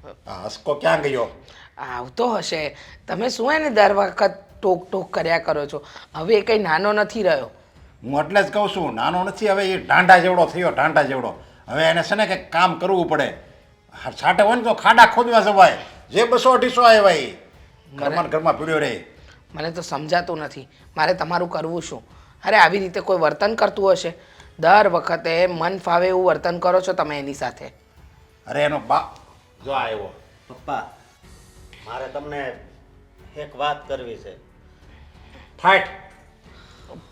આ હસકો ક્યાં ગયો? આવતો હશે. તમે શું એને દર વખત ટોક ટોક કર્યા કરો છો? હવે એ કંઈ નાનો નથી રહ્યો. હું એટલે જ કહું છું, નાનો નથી હવે, એ ઢાંઢા જેવડો થયો, ઢાંઢા જેવડો. હવે એને છે ને કંઈક કામ કરવું પડે. છાંટે હોય ને તો ખાડા ખોદવા જવાય. જે 200-250 આવ્યા એ ઘરમાં ને ઘરમાં પીડ્યો રહે. મને તો સમજાતું નથી મારે તમારું કરવું શું. અરે આવી રીતે કોઈ વર્તન કરતું હશે? દર વખતે મન ફાવે એવું વર્તન કરો છો તમે એની સાથે. અરે એનો બા જો આવ્યો. પપ્પા મારે તમને એક વાત કરવી છે. ફાઇટ.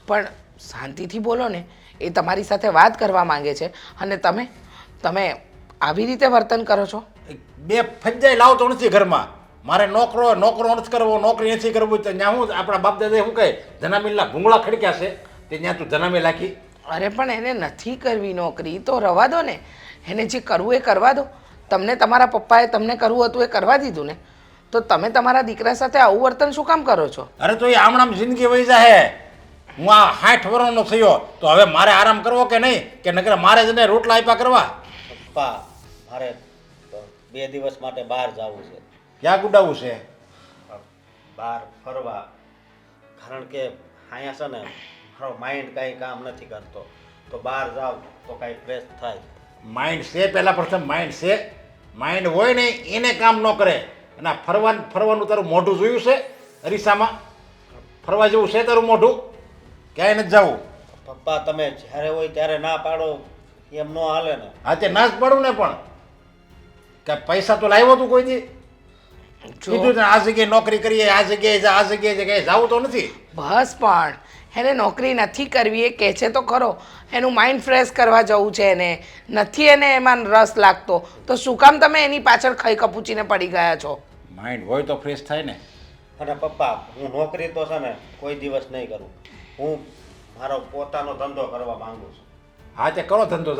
પણ શાંતિથી બોલો ને. એ તમારી સાથે વાત કરવા માંગે છે અને તમે આવી રીતે વર્તન કરો છો. બે ફજ્જાઈ લાવતો નથી ઘરમાં. મારે નોકરો નથી કરવો, નોકરી નથી કરવું. તો ત્યાં હું આપણા બાપ દાદા શું કહે, જનામીલના ભૂંગળા ખડક્યા છે તે ત્યાં તું જનામી લાખી. અરે પણ એને નથી કરવી નોકરી તો રવા દો ને. એને જે કરવું એ કરવા દો. તમને તમારા પપ્પાએ તમને કરવું હતું એ કરવા દીધું ને. તો તમે તમારા દીકરા સાથે આવું વર્તન શું કામ કરો છો? અરે તો એ આમણામ જિંદગી વહી જાય. હું આ 60 વર્ષનો થયો તો હવે મારે આરામ કરવો કે નહીં? કે નકર મારે જ ને રોટલા આપ્યા કરવા? પપ્પા મારે 2 દિવસ માટે બહાર જવું છે. ક્યાં ગુડાવવું છે? બહાર ફરવા. કારણ કે અહીંયા છે ને મારો માઇન્ડ કાંઈ કામ નથી કરતો. તો બહાર જાવ તો કાંઈ ફ્રેશ થાય. માઇન્ડ છે, પહેલાં પ્રથમ માઇન્ડ છે. માઇન્ડ હોય ને એને કામ ન કરે. અને આ ફરવાનું તારું મોઢું જોયું છે અરીસામાં? ફરવા જેવું છે તારું મોઢું? ક્યાંય નથી જવું. પપ્પા તમે જ્યારે હોય ત્યારે ના પાડો એમ ન હાલે ને. હા તે ના જ પાડું ને, પણ કે પૈસા તો લાવ્યો તું કોઈ દી? કીધું ને આ જગ્યાએ નોકરી કરીએ, આ જગ્યાએ જા, આ જગ્યાએ ક્યાંય જવું તો નથી. બસ પણ એને નોકરી નથી કરવી એ કહે છે તો ખરો. એનું માઇન્ડ ફ્રેશ કરવા જવું છે એને. નથી એને એમાં રસ લાગતો તો શું કામ તમે એની પાછળ ખઈ કપૂચીને પડી ગયા છો? માઇન્ડ હોય તો ફ્રેશ થાય ને. અને પપ્પા હું નોકરી તો છે ને કોઈ દિવસ નહીં કરું. હું મારો પોતાનો ધંધો કરવા માંગુ છું. હા તે કરો ધંધો,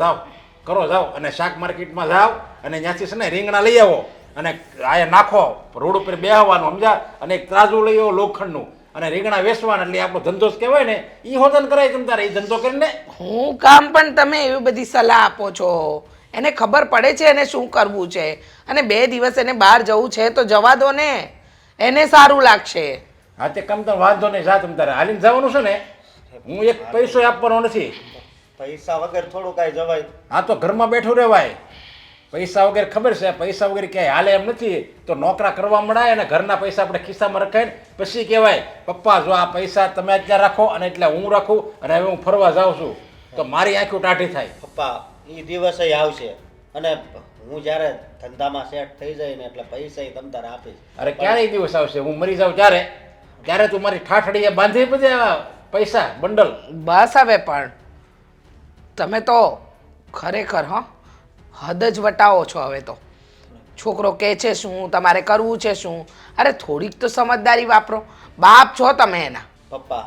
જાઓ અને શાક માર્કેટમાં જાઓ અને ત્યાંથી છે ને રીંગણા લઈ આવો અને આ નાખો રોડ ઉપર બેહવાનું, સમજા? અને એક ત્રાજુ લઈ આવો લોખંડનું અને રીંગણા વેચવાના. એટલે આપણો ધંધો જ કહેવાય ને. એ હોદન કરાય તમ તારે એ ધંધો કરીને. હું કામ પણ તમે એવી બધી સલાહ આપો છો? એને ખબર પડે છે એને શું કરવું છે. અને 2 દિવસ એને બહાર જવું છે તો જવા દો ને, એને સારું લાગશે. હા તે કમ તો વાંધો નહીં, જા તમ તારે હાલીને જવાનું છે ને. હું એક પૈસો આપવાનો નથી. પૈસા વગર થોડું કાંઈ જવાય? હા તો ઘરમાં બેઠું રહેવાય. પૈસા વગર ખબર છે, પૈસા વગર ક્યાંય હાલે એમ નથી. તો નોકરા કરવા મળાય અને ઘરના પૈસા આપણે ખિસ્સામાં રખાય ને પછી કહેવાય પપ્પા જો આ પૈસા તમે અત્યારે રાખો અને એટલે હું રાખું અને હવે હું ફરવા જાઉં છું. તો મારી આંખો ટાઢી થાય. પપ્પા એ દિવસે આવશે અને હું જ્યારે ધંધામાં સેટ થઈ જાય ને એટલે પૈસા તમ તારે આપીશ. અરે ક્યારે એ દિવસ આવશે? હું મરી જાઉં ત્યારે તું મારી ઠાઠડીએ બાંધી બધા પૈસા બંડલ. બસ હવે પણ તમે તો ખરેખર હદ જ વટાવો છો હવે તો. છોકરો કહે છે શું, તમારે કરવું છે શું? અરે થોડીક તો સમજદારી વાપરો. બાપ છો તમે એના. પપ્પા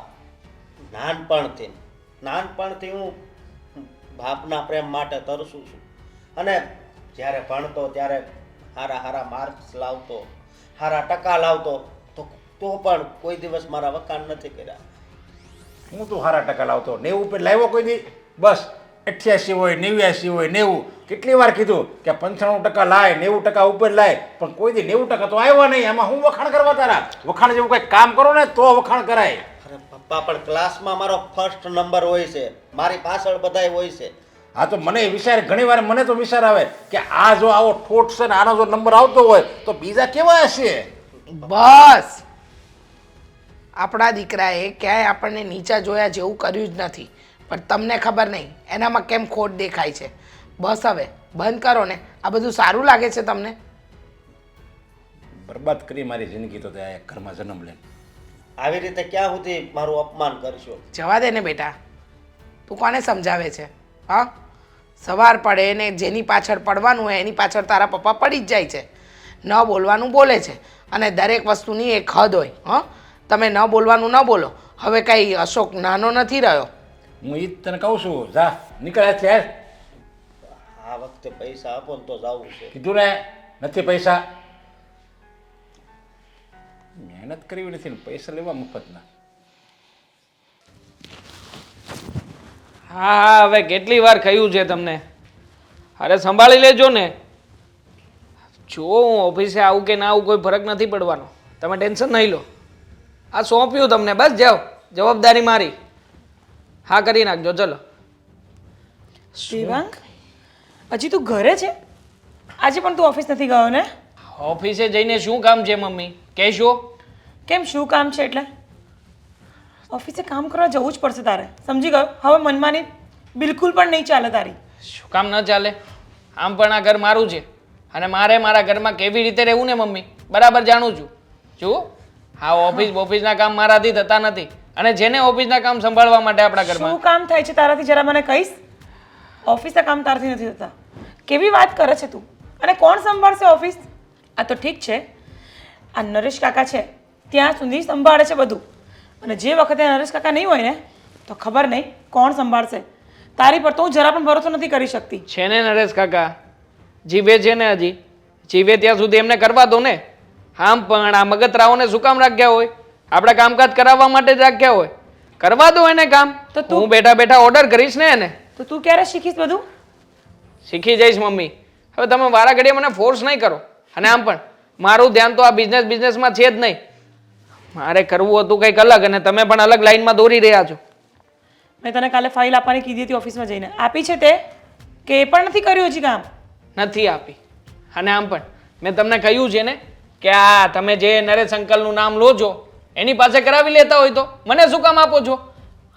નાનપણથી હું બાપના પ્રેમ માટે તરસું છું. અને જ્યારે ભણતો ત્યારે સારા માર્ક્સ લાવતો, સારા ટકા લાવતો તો પણ કોઈ દિવસ મારા વખાણ નથી કર્યા. હું તું સારા ટકા લાવતો? 90 ઉપર લાવ્યો કોઈ દી? બસ 88 હોય, 89 હોય, 90. કેટલી વાર કીધું કે 95% લાય, 90% ઉપર લાય, પણ કોઈ દી 90% તો આવ્યા નહીં. એમાં હું વખાણ કરવા તારા? વખાણ જેવું કંઈક કામ કરો ને તો વખાણ કરાય. અરે પપ્પા પણ ક્લાસમાં મારો ફર્સ્ટ નંબર હોય છે, મારી પાછળ બધાય હોય છે. હા તો મને વિચાર ઘણી વાર મને તો વિચાર આવે કે આ જો આવો ઠોઠ છે ને આનો જો નંબર આવતો હોય તો બીજા કેવા હશે? બસ આપણા દીકરાએ ક્યાંય આપણને નીચા જોયા જેવું કર્યું જ નથી. પણ તમને ખબર નહીં એનામાં કેમ ખોટ દેખાય છે. બસ હવે બંધ કરો ને. આ બધું સારું લાગે છે તમને? બરબાદ કરી મારી જિંદગી તો ત્યાં ઘરમાં જન્મ લે. આવી રીતે ક્યાં સુધી મારું અપમાન કરશો? જવા દે ને બેટા. તું કોને સમજાવે છે? હા, સવાર પડે ને જેની પાછળ પડવાનું હોય એની પાછળ તારા પપ્પા પડી જ જાય છે. ન બોલવાનું બોલે છે અને દરેક વસ્તુની એક હદ હોય. તમે ન બોલવાનું ન બોલો. હવે કાંઈ અશોક નાનો નથી રહ્યો. હું ઈ જ તને કહું છું, જા નીકળ્યા છે. આ વખતે પૈસા આપો ને તો જવું છે. કીધું ને નથી પૈસા. મહેનત કરવી નથી ને પૈસા લેવા મફતના. હા હવે કેટલી વાર કહ્યું છે તમને? અરે સંભાળી લેજો ને. જો હું ઓફિસે આવું કે ના આવું કોઈ ફરક નથી પડવાનો. તમે ટેન્શન નહીં લો. આ સોંપ્યું તમને, બસ જાઓ, જવાબદારી મારી. હા કરી નાખજો. ચલો. દેવાંગ, હજી તું ઘરે છે? આજે પણ તું ઓફિસ નથી ગયો ને? ઓફિસે જઈને શું કામ છે મમ્મી, કહેશો? કેમ, શું કામ છે એટલે? ઓફિસે કામ કરવા જવું જ પડશે તારે, સમજી ગયો? હવે મનમાની બિલકુલ પણ નહીં ચાલે તારી. શું કામ ન ચાલે? આમ પણ આ ઘર મારું છે અને મારે મારા ઘરમાં કેવી રીતે રહેવું ને મમ્મી બરાબર જાણું છું. જુઓ, હા ઓફિસના કામ મારાથી થતા નથી અને જેને ઓફિસના કામ સંભાળવા માટે આપણા ઘરમાં શું કામ થાય છે તારાથી જરા મને કહીશ? ઓફિસના કામ તારાથી નથી થતા. કેવી વાત કરે છે તું? અને કોણ સંભાળશે ઓફિસ? આ તો ઠીક છે, આ નરેશ કાકા છે ત્યાં સુધી સંભાળે છે બધું, અને જે વખતે નરેશ કાકા નહીં હોય ને તો ખબર નહીં કોણ સંભાળશે. તારી પર તો હું જરા પણ ભરોસો નથી કરી શકતી. છે ને નરેશ કાકા, જીવે છે ને, હજી જીવે ત્યાં સુધી એમને કરવા દો ને. આમ પણ આ મગતરાઓને શું કામ રાખ્યા હોય? આપણે કામકાજ કરાવવા માટે જ રાખ્યા હોય. કરવા દો એને કામ. તો તો હું બેઠા બેઠા ઓર્ડર કરીશ ને એને. તો તું ક્યારે શીખીશ બધું? શીખી જઈશ મમ્મી. હવે તમે વારા ઘડીએ મને ફોર્સ નહીં કરો. અને આમ પણ મારું ધ્યાન તો આ બિઝનેસમાં છે જ નહીં. મારે કરવું હતું કંઈક અલગ અને તમે પણ અલગ લાઈનમાં દોરી રહ્યા છો. મેં તને કાલે ફાઇલ આપવાની કીધી હતી ઓફિસમાં જઈને, આપી છે તે કે એ પણ નથી કર્યું હજી કામ? નથી આપી. અને આમ પણ મેં તમને કહ્યું છે ને કે આ તમે જે નરેશ અંકલનું નામ લો છો એની પાસે કરાવી લેતા હોય તો મને શું કામ આપો છો?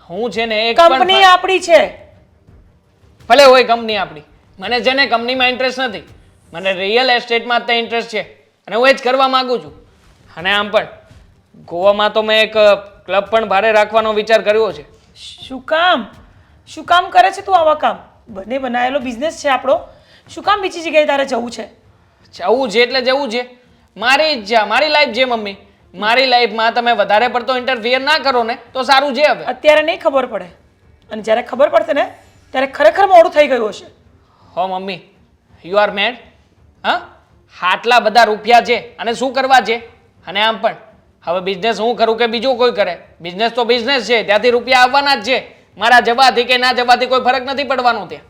હું છે ને એક કંપની આપણી છે. ભલે હોય કંપની આપણી, મને છે ને કંપનીમાં ઇન્ટરેસ્ટ નથી. મને રિયલ એસ્ટેટમાં તે ઇન્ટરેસ્ટ છે અને હું એ જ કરવા માંગુ છું. અને આમ પણ ગોવામાં તો મેં એક ક્લબ પણ ભાડે રાખવાનો વિચાર કર્યો છે. શું કામ? શું કામ કરે છે તું આવા કામ? બને બનાવેલો બિઝનેસ છે આપણો, શું કામ બીજી જગ્યાએ તારે જવું છે? જવું છે એટલે જવું છે. મારી ઈચ્છા, મારી લાઈફ છે મમ્મી. મારી લાઈફમાં તમે વધારે પડતો ઇન્ટરફિયર ના કરો ને તો સારું છે. હવે અત્યારે નહીં ખબર પડે, અને જ્યારે ખબર પડશે ને ત્યારે ખરેખર મોડું થઈ ગયું હશે. હો મમ્મી, યુ આર મેડ. હા, આટલા બધા રૂપિયા છે અને શું કરવા છે? અને આમ પણ હવે બિઝનેસ હું કરું કે બીજું કોઈ કરે, બિઝનેસ તો બિઝનેસ છે, ત્યાંથી રૂપિયા આવવાના જ છે. મારા જવાથી કે ના જવાથી કોઈ ફરક નથી પડવાનો ત્યાં.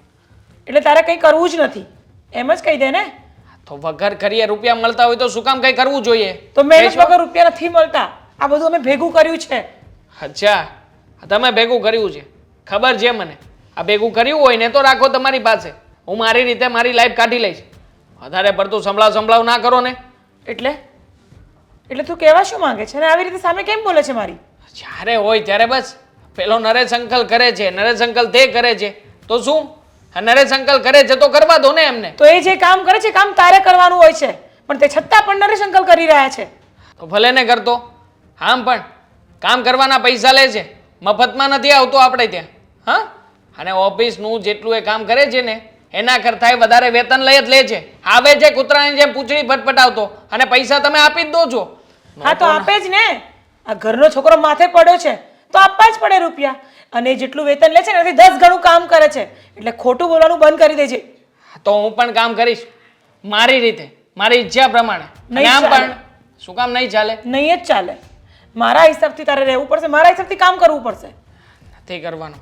એટલે તારે કંઈ કરવું જ નથી, એમ જ કહી દે ને. તો વગર કરીએ રૂપિયા મળતા હોય તો શું કામ કંઈ કરવું જોઈએ? તો મહેનત વગર રૂપિયા નથી મળતા. આ બધું અમે ભેગું કર્યું છે. અચ્છા, તમે ભેગું કર્યું છે, ખબર છે મને. આ ભેગું કર્યું હોય ને તો રાખો તમારી પાસે, હું મારી રીતે મારી લાઈફ કાઢી લઈશ. વધારે પડતું સંભળાવ ના કરો ને. એટલે એટલે તું કહેવા શું માંગે છે? અને આવી રીતે સામે કેમ બોલે છે મારી? જ્યારે હોય ત્યારે બસ પેલો નરેશ અંકલ કરે છે, નરેશ અંકલ તે કરે છે તો શું? નરેશ અંકલ કરે છે તો કરવા દો ને એમને. તો એ જે કામ કરે છે કામ તારે કરવાનું હોય છે, પણ તે છતાં પણ નરેશ અંકલ કરી રહ્યા છે. તો ભલે ને કરતો. આમ પણ કામ કરવાના પૈસા લે છે, મફતમાં નથી આવતો આપણે ત્યાં. હા, અને ઓફિસનું જેટલું એ કામ કરે છે ને એના કરતાં વધારે વેતન લઈ જ લે છે. આવે છે કૂતરાની જેમ પૂંછડી ફટફટાવતો અને પૈસા તમે આપી જ દો છો. હા તો આપે જ ને. આ ઘરનો છોકરો માથે પડ્યો છે તો આપવા જ પડે રૂપિયા. અને જેટલું વેતન લે છે ને એનાથી 10 ગણું કામ કરે છે, એટલે ખોટું બોલવાનું બંધ કરી દેજે. તો હું પણ કામ કરીશ મારી રીતે, મારી ઈચ્છા પ્રમાણે. અને નહીં આમ ચાલે. પણ શું કામ નહીં ચાલે? નહીં જ ચાલે. મારા હિસાબથી તારે રહેવું પડશે, મારા હિસાબથી કામ કરવું પડશે. નથી કરવાનું.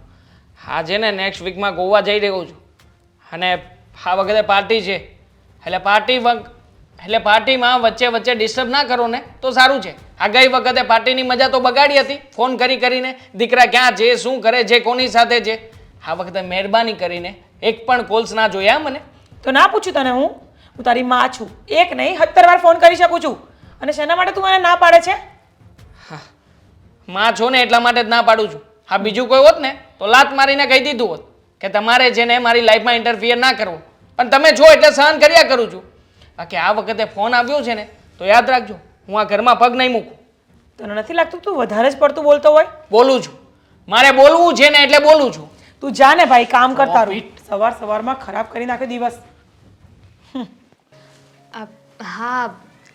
આજે ને નેક્સ્ટ વીકમાં ગોવા જઈ રહ્યો છું અને આ વખતે પાર્ટી છે એટલે પાર્ટીમાં વચ્ચે વચ્ચે ડિસ્ટર્બ ના કરો ને તો સારું છે. આ ગઈ વખતે પાર્ટીની મજા તો બગાડી હતી, ફોન કરીને દીકરા ક્યાં છે, શું કરે છે, કોની સાથે છે. આ વખતે મહેરબાની કરીને એક પણ કોલ્સ ના જોયા મને. તો ના પૂછું તને? હું તારી માં છું, એક નહીં 17 વાર ફોન કરી શકું છું. અને શેના માટે તું મને ના પાડે છે? માં છો ને એટલા માટે જ ના પાડું છું. હા, બીજું કોઈ હોત ને તો લાત મારીને કહી દીધું હોત કે તમારે છે ને મારી લાઈફમાં ઇન્ટરફિયર ના કરવો, પણ તમે છો એટલે સહન કર્યા કરું છું. બાકી આ વખતે ફોન આવ્યો છે ને તો યાદ રાખજો, હું આ ઘરમાં પગ નહીં મૂકું. તને નથી લાગતું તું વધારે જ પડતું બોલતો હોય? બોલું છું, મારે બોલવું છે ને એટલે બોલું છું. તું જા ને ભાઈ, કામ કરતા રહો. સવારમાં ખરાબ કરી નાખે દિવસ. હા,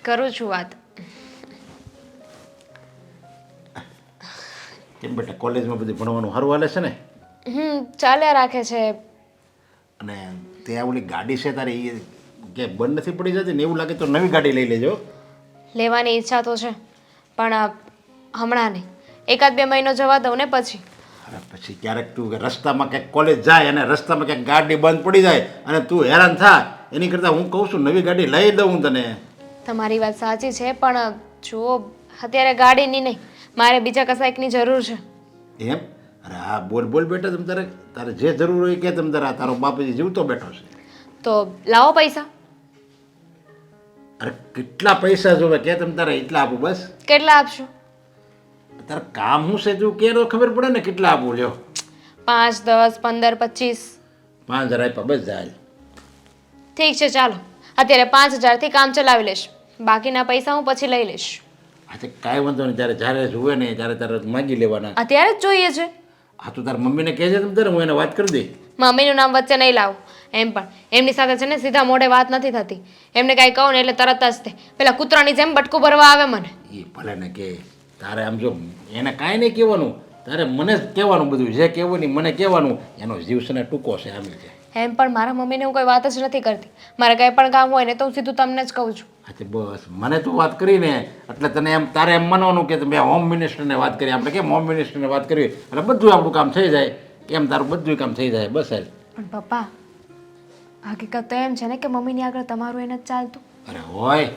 કરું છું વાત. કેમ બેટા, કોલેજમાં બધું ભણવાનું સારું હાલે છે ને? ચાલ્યા રાખે છે. અને ત્યાં ઓલી ગાડી છે તારી એ કે બંધ નથી પડી જતી ને? એવું લાગે તો નવી ગાડી લઈ લેજો. લેવાની ઈચ્છા તો છે પણ હમણાં નહીં, 1-2 મહિનો જવા દઉં ને પછી. અરે પછી ક્યારેક તું રસ્તામાં ક્યાંક કોલેજ જાય અને રસ્તામાં ક્યાંક ગાડી બંધ પડી જાય અને તું હેરાન થાય એની કરતાં હું કહું છું નવી ગાડી લઈ દઉં તને. તમારી વાત સાચી છે, પણ જુઓ અત્યારે ગાડીની નહીં, મારે બીજા કશાકની જરૂર છે. એમ? અરે હા, બોલ બોલ બેટા, તારે જે જરૂર હોય કે તારા તારો બાપ હજી જીવતો બેઠો છે. તો લાવો પૈસા. અરે કેટલા પૈસા જોવે કે તારે એટલા આપું બસ. કેટલા આપશો? તારે કામ શું છે તું કે તો ખબર પડે ને કેટલા આપું. લ્યો 5, 10, 15, 25. 5000 આપ્યા બસ જાય. ઠીક છે, ચાલો અત્યારે 5000થી કામ ચલાવી લઈશ, બાકીના પૈસા હું પછી લઈ લઈશ. હા તો કાંઈ વાંધો નહીં, જ્યારે જુએ ને ત્યારે તારે માગી લેવાના. અત્યારે જ જોઈએ છે. હા તો તારા મમ્મીને કહેજે તારે, હું એને વાત કરી દઈ. મમ્મીનું નામ વચ્ચે નહીં લાવો. એમ પણ એમની સાથે છે ને સીધા મોઢે વાત નથી થતી. એમને કાંઈ કહું ને એટલે તરત જ તે પેલા કૂતરાની જેમ બટકું ભરવા આવે મને. એ ભલે ને કે તારે આમ જો એને કાંઈ નહીં કહેવાનું, તારે મને જ કહેવાનું, બધું જે કહેવું ને મને કહેવાનું. એનો જીવ છે ને ટૂંકો છે આમ છે. એમ પણ મારા મમ્મીને હું કોઈ વાત જ નથી કરતી. મારે કંઈ પણ કામ હોય ને તો હું સીધું તમને જ કહું છું. હા તે બસ મને તું વાત કરીને એટલે તને એમ તારે એમ માનવાનું કે મેં હોમ મિનિસ્ટરને વાત કરી. આપણે કેમ હોમ મિનિસ્ટરને વાત કરી એટલે બધું આપણું કામ થઈ જાય, એમ તારું બધું કામ થઈ જાય બસ. પણ પપ્પા હકીકત તો એમ છે ને કે મમ્મીની આગળ તમારું એને જ ચાલતું. અરે હોય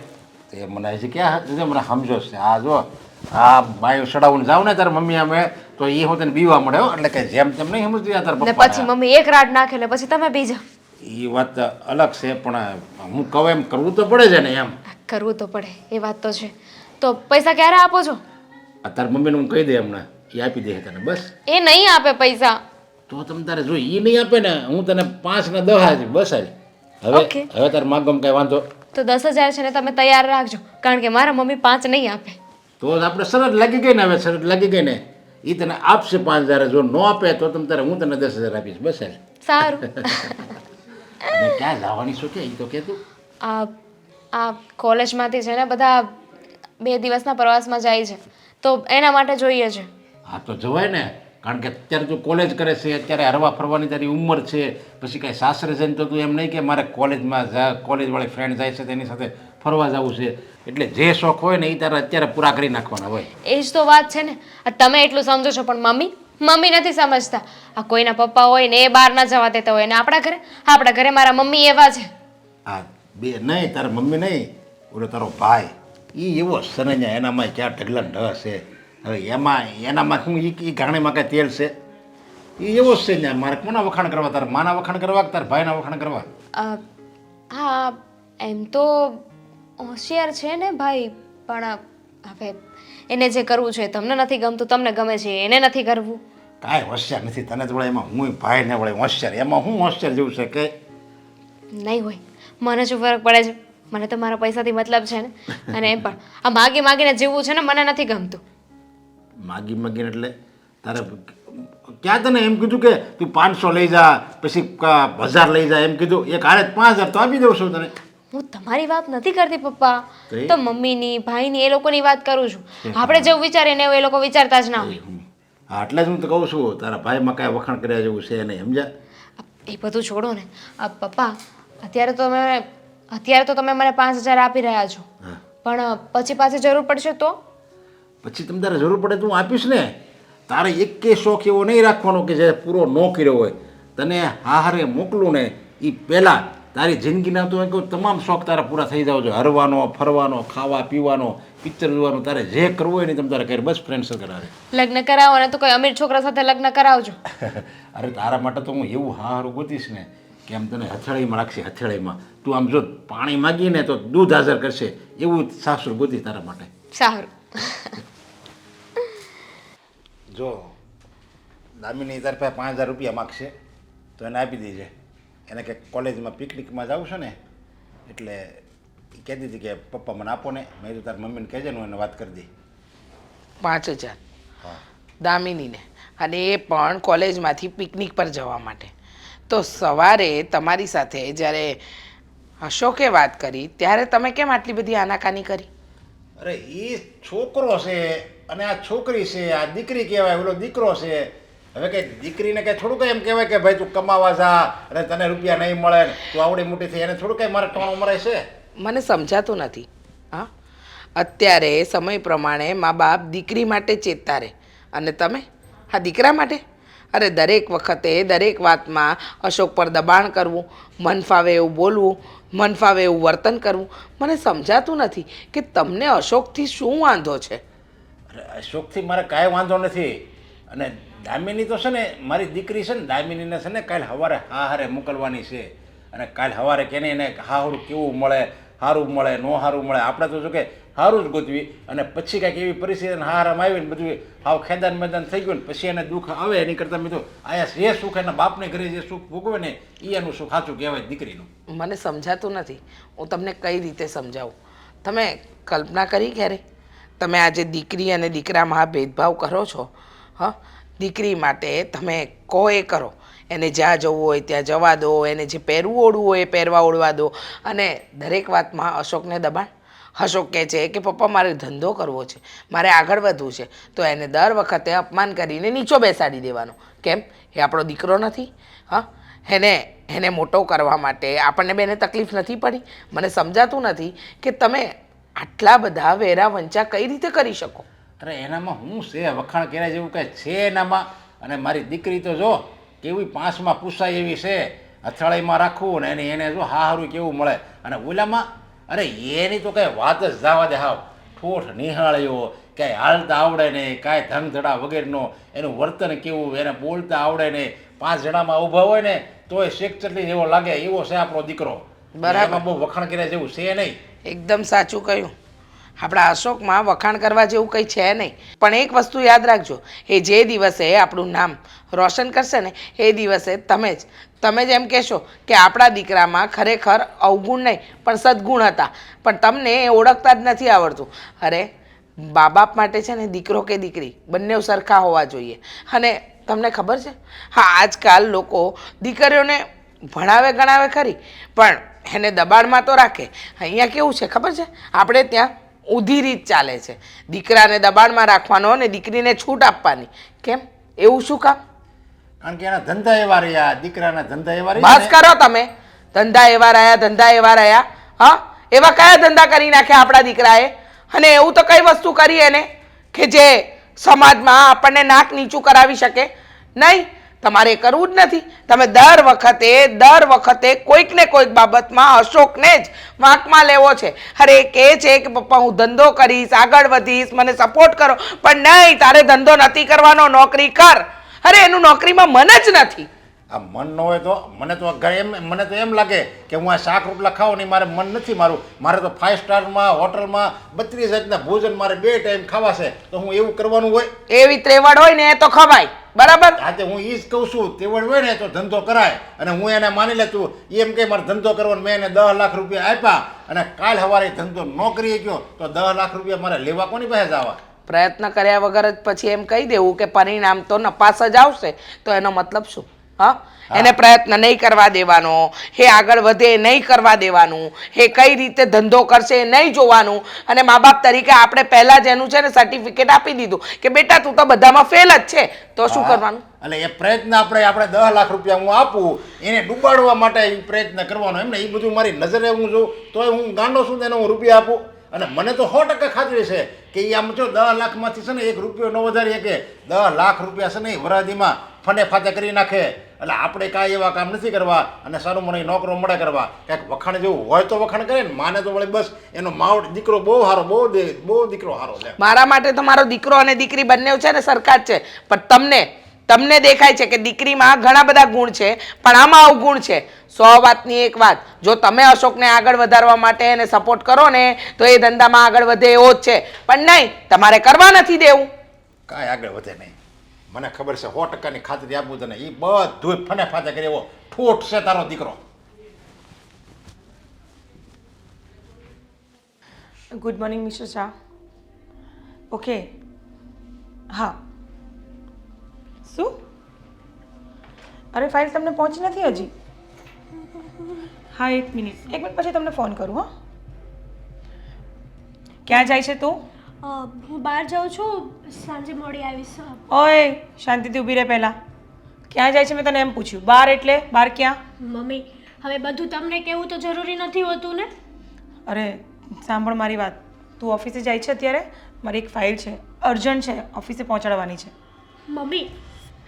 તે મને હજી ક્યાં મને સમજો છે. આ જો આ બાયો ચડાવીને જાવ ને તારે મમ્મી અમે તો એ હું તને બીવા મળે હો. એટલે કે જેમ તેમ નહીં સમજતી આ તારા ને પપ્પા. પછી મમ્મી એક રાત નાખે એટલે પછી તમે બીજા. એ વાત અલગ છે, પણ હું કહું એમ કરવું તો પડે છે ને એમ. કરવું તો પડે, એ વાત તો છે. તો પૈસા ક્યારે આપો છો? તારા મમ્મીને હું કહી દે હમણાં, એ આપી દે તને બસ. એ નહીં આપે પૈસા. તો તમે તારે જો એ નહીં આપે ને હું તને 5 ને 10 આપી બસ. હવે Okay. હવે તારે માગમ કઈ વાંધો તો 10000 છે ને તમે તૈયાર રાખજો, કારણ કે મારા મમ્મી 5 નહીં આપે. તો આપણે શરત લાગી ગઈ ને. હવે શરત લાગી ગઈ ને, એ તને આપશે 5000. જો ન આપે તો તમે તારે હું તને 10000 આપીશ બસ. સારું. અને ક્યાં જવાની શું કે એ તો કે તું. આ કોલેજમાંથી છે ને બધા 2 દિવસના પ્રવાસમાં જાય છે, તો એના માટે જોઈએ છે. હા તો જવાય ને, કારણ કે અત્યારે તું કોલેજ કરે છે, અત્યારે હરવા ફરવાની તારી ઉંમર છે. પછી કાંઈ સાસરે જઈને તો તું એમ નહીં કે મારે કોલેજમાં કોલેજવાળી ફ્રેન્ડ જાય છે તેની સાથે ફરવા જવું છે. એટલે જે શોખ હોય ને એ તારે અત્યારે પૂરા કરી નાખવાના હોય. એ જ તો વાત છે ને. આ તમે એટલું સમજો છો પણ મમ્મી નથી સમજતા. આ કોઈના પપ્પા હોય ને એ બહાર ના જવા દેતા હોય, ને આપણા ઘરે મારા મમ્મી એવા છે. હા બે નહીં, તારા મમ્મી નહીં, ઓલો તારો ભાઈ એ એવો સરંજા, એનામાં ક્યાં ઢગલા ઢ છે. હવે એનામાં શું એ ઘાણીમાં કાંઈ તેલ છે? એ એવો જ છે ને. મારે કોના વખાણ કરવા? તારા માના વખાણ કરવા કે તારા ભાઈના વખાણ કરવા? હા એમ તો હોશિયાર છે ને ભાઈ, પણ હવે એને જે કરવું છે તમને નથી ગમતું, તમને ગમે છે એને નથી કરવું. કાંઈ હોશિયાર નથી. તને તો વળે એમાં હું ભાઈ ને વળે હોશિયાર, એમાં હું હોશિયાર જેવું છે કે નહીં હોય. મને શું ફરક પડે છે? મને તો મારા પૈસાથી મતલબ છે ને. અને એમ પણ આ માગીને જીવવું છે ને મને નથી ગમતું. માગીને એટલે તારે ક્યાં તને એમ કીધું કે તું 500 લઈ જા, પછી 1000 લઈ જા, એમ કીધું. એક હારે 5000 તો આપી દઉં છું તને. હું તમારી વાત નથી કરતી પપ્પા, તો એ? તો મમ્મીની ભાઈની એ લોકોની વાત કરું છું. આપણે જેવું વિચારીએ ને એવું એ લોકો વિચારતા જ ના હોય. હા એટલે જ હું તો કહું છું તારા ભાઈમાં કાંઈ વખાણ કર્યા જેવું છે નહીં, સમજ્યા? એ બધું છોડો ને. આ પપ્પા અત્યારે તો તમે મને 5000 આપી રહ્યા છો, હા પણ પછી પાછી જરૂર પડશે તો? પછી તમે તારે જરૂર પડે તો હું આપીશ ને. તારે એકે શોખ એવો નહીં રાખવાનો કે જે પૂરો ન કર્યો હોય. તને હારે મોકલું ને એ પહેલાં તારી જિંદગીના તો કહું તમામ શોખ તારા પૂરા થઈ જાવ છો. હરવાનો, ફરવાનો, ખાવા પીવાનો, પિક્ચર જોવાનું, તારે જે કરવું હોય ને તમે તારે કરી બસ. ફ્રેન્ડ સર્કલ હારે લગ્ન કરાવો ને તો કોઈ અમીર છોકરા સાથે લગ્ન કરાવજો. અરે તારા માટે તો હું એવું હારું ગોતીશ ને કે આમ તને હથેળીમાં રાખશે. હથેળીમાં તું આમ જો પાણી માગીને તો દૂધ હાજર કરશે એવું સાસુ ગોતી તારા માટે. સારું. જો દામિની તારી પાસે 5000 રૂપિયા માગશે તો એને આપી દેજે. એને કે કોલેજમાં પિકનિકમાં જવું છે ને એટલે એ કહેતી હતી કે પપ્પા મને આપો ને. મેં તો તારી મમ્મીને કહેજે ને, હું એને વાત કરી દઈ. 5000 હા દામિનીને, અને એ પણ કોલેજમાંથી પિકનિક પર જવા માટે. તો સવારે તમારી સાથે જ્યારે અશોકે વાત કરી ત્યારે તમે કેમ આટલી બધી આનાકાની કરી? અરે એ છોકરો છે અને આ છોકરી છે. આ દીકરી કહેવાય, ઓલો દીકરો છે. હવે કંઈ દીકરીને કંઈ થોડું કંઈ એમ કહેવાય કે ભાઈ તું કમાવા જા અને તને રૂપિયા નહીં મળે, તું આવડી મોટી થઈ, એને થોડું કંઈ મારે ટોણું મરાય છે? મને સમજાતું નથી. હા, અત્યારે સમય પ્રમાણે મા બાપ દીકરી માટે ચેતતા રહે અને તમે આ દીકરા માટે? અરે દરેક વખતે દરેક વાતમાં અશોક પર દબાણ કરવું, મન ફાવે એવું બોલવું, મન ફાવે એવું વર્તન કરવું. મને સમજાતું નથી કે તમને અશોકથી શું વાંધો છે. અરે અશોકથી મારે કાંઈ વાંધો નથી. અને દામિની તો છે ને મારી દીકરી છે ને, દામિનીને છે ને કાલે સવારે હારે મોકલવાની છે. અને કાલે સવારે કેને એને હારું કેવું મળે, સારું મળે ન સારું મળે, આપણે તો જો કે સારું જ ગોતવી. અને પછી કાંઈક એવી પરિસ્થિતિ હારામાં આવી ને બધું હાવ ખેદાન મેદાન થઈ ગયું ને પછી એને દુઃખ આવે એની કરતાં મેં તો આયા જે સુખ એના બાપને ઘરે જે સુખ ભોગવે ને એ એનું સુખ સાચું કહેવાય દીકરીનું. મને સમજાતું નથી. હું તમને કઈ રીતે સમજાવું. તમે કલ્પના કરી ક્યારે? તમે આજે દીકરી અને દીકરામાં આ ભેદભાવ કરો છો. હા, દીકરી માટે તમે કહો એ કરો, એને જ્યાં જવું હોય ત્યાં જવા દો, એને જે પહેરવું ઓળવું હોય એ પહેરવા ઓળવા દો. અને દરેક વાતમાં અશોકને દબાણ. અશોક કહે છે કે પપ્પા મારે ધંધો કરવો છે, મારે આગળ વધવું છે, તો એને દર વખતે અપમાન કરીને નીચો બેસાડી દેવાનો. કેમ? એ આપણો દીકરો નથી? હા, એને મોટો કરવા માટે આપણને બેને તકલીફ નથી પડી? મને સમજાતું નથી કે તમે આટલા બધા વેરા વંચા કઈ રીતે કરી શકો. અરે એનામાં હું છે, વખાણ કર્યા જેવું કાંઈ છે એનામાં. અને મારી દીકરી તો જો કેવી પાંચમાં પૂછાય એવી છે, અથડાઈમાં રાખવું ને એને જો હારું કેવું મળે. અને ઓલામાં અરે એની તો કાંઈ વાત જ જવા દે. હાવ ઠોઠ નિહાળ્યો, કાંઈ હાલતા આવડે નહીં, કાંઈ ધંધડા વગેરેનો, એનું વર્તન કેવું, એને બોલતા આવડે નહીં. 5 જણામાં ઊભા હોય ને તોય શેખ ચટલી જેવો લાગે એવો છે આપણો દીકરો. બરાબર, બહુ વખાણ કર્યા જેવું છે નહીં. એકદમ સાચું કહ્યું. આપણા અશોકમાં વખાણ કરવા જેવું કંઈ છે નહીં. પણ એક વસ્તુ યાદ રાખજો, એ જે દિવસે આપણું નામ રોશન કરશે ને એ દિવસે તમે જ એમ કહેશો કે આપણા દીકરામાં ખરેખર અવગુણ નહીં પણ સદગુણ હતા, પણ તમને એ ઓળખતા જ નથી આવડતું. અરે મા બાપ માટે છે ને દીકરો કે દીકરી બંને સરખા હોવા જોઈએ. અને તમને ખબર છે, હા આજકાલ લોકો દીકરીઓને ભણાવે ગણાવે ખરી પણ એને દબાણમાં તો રાખે. અહીંયા કેવું છે ખબર છે, આપણે ત્યાં ઊંધી રીત ચાલે છે. દીકરાને દબાણમાં રાખવાનો અને દીકરીને છૂટ આપવાની. કેમ? એવું શું કામ? કારણ કે એના ધંધા એવા રહ્યા, દીકરાના ધંધા એવા રહ્યા. બસ કરો તમે. ધંધા એવા રહ્યા, ધંધા એવા રહ્યા. હા, એવા કયા ધંધા કરી નાખ્યા આપણા દીકરાએ? અને એવું તો કઈ વસ્તુ કરી એને કે જે સમાજમાં આપણને નાક નીચું કરાવી શકે? નહીં, તમારે કરવું જ નથી. તમે દર વખતે કોઈક ને કોઈક બાબતમાં અશોકને જ વાંકમાં લેવો છે. અરે કહે છે કે પપ્પા હું ધંધો કરીશ, આગળ વધીશ, મને સપોર્ટ કરો. પણ નહીં, તારે ધંધો નથી કરવાનો, નોકરી કર. અરે એનું નોકરીમાં મન જ નથી. આ મન ન હોય તો મને તો એમ લાગે કે હું આ શાક રોટલા ખાઉં નહીં, મારે મન નથી મારું. મારે તો 5 સ્ટારમાં હોટલમાં 32 જાતના ભોજન મારે 2 ટાઈમ ખાવા છે, તો હું એવું કરવાનું હોય? એવી ત્રેવડ હોય ને તો ખવાય. બરાબર, આજે હું એ જ કહું છું, તેવડ હોય ને તો ધંધો કરાય. અને હું એને માની લેતું એમ કે મારે ધંધો કરવાનો, મેં એને 10 લાખ રૂપિયા આપ્યા અને કાલ સવારે ધંધો ન કરી ગયો તો 10 લાખ રૂપિયા મારે લેવા કોની પાસે જવા? પ્રયત્ન કર્યા વગર જ પછી એમ કહી દેવું કે પરિણામ તો નપાસ જ આવશે, તો એનો મતલબ શું? હા, એને પ્રયત્ન નહીં કરવા દેવાનો, એ આગળ વધે નહીં કરવા દેવાનું, એ કઈ રીતે ધંધો કરશે એ નહીં જોવાનું. અને મા બાપ તરીકે આપણે પહેલાં જ એનું છે ને સર્ટિફિકેટ આપી દીધું કે બેટા તું તો બધામાં ફેલ જ છે, તો શું કરવાનું? એટલે એ પ્રયત્ન આપણે 10 લાખ રૂપિયા હું આપું એને ડૂબાડવા માટે એ પ્રયત્ન કરવાનો એમ ને. એ બધું મારી નજરે હું જોઉં તોય હું ગાંડો છું તેને હું રૂપિયા આપું. અને મને તો 100% ખાતરી છે કે એ આમ જો 10 લાખમાંથી છે ને 1 રૂપિયો ન વધારી કે 10 લાખ રૂપિયા છે ને એ વરાદીમાં ફને ફાતે કરી નાખે. એટલે આપણે કાંઈ એવા કામ નથી કરવા અને સારું મને નોકરો મળે કરવા. કાંઈક વખાણ જેવું હોય તો વખાણ કરે ને, માને તો વળી બસ એનો માવડ દીકરો બહુ સારો, બહુ દીકરો સારો છે. મારા માટે તો મારો દીકરો અને દીકરી બંને છે ને સરખા જ છે. પણ તમને દેખાય છે કે દીકરીમાં ઘણા બધા ગુણ છે પણ આમાં અવગુણ છે. 100 વાતની એક વાત, જો તમે અશોકને આગળ વધારવા માટે એને સપોર્ટ કરો ને તો એ ધંધામાં આગળ વધે એવો જ છે. પણ નહીં, તમારે કરવા નથી દેવું. કાંઈ આગળ વધે નહીં, મને ખબર છે. 100%ની ખાતરી આપું તને. એ બધું ફને ફાતે કરે એવો ઠોઠ છે તારો દીકરો. Good morning mister Shah. Okay, હા. શું? અરે ફાઇલ તમને પહોંચી નથી હજી? હા, 1 મિનિટ પછી તમને ફોન કરું. હા, ક્યાં જાય છે તું? હું બહાર જાઉં છું, સાંજે મોડી આવીશ. ઓય શાંતિથી ઊભી રહે. પહેલાં ક્યાં જાય છે મેં તને એમ પૂછ્યું. બહાર એટલે બહાર ક્યાં? મમ્મી, હવે બધું તમને કહેવું તો જરૂરી નથી હોતું ને. અરે સાંભળ મારી વાત, તું ઓફિસે જાય છે અત્યારે? મારી એક ફાઇલ છે, અર્જન્ટ છે, ઓફિસે પહોંચાડવાની છે. મમ્મી,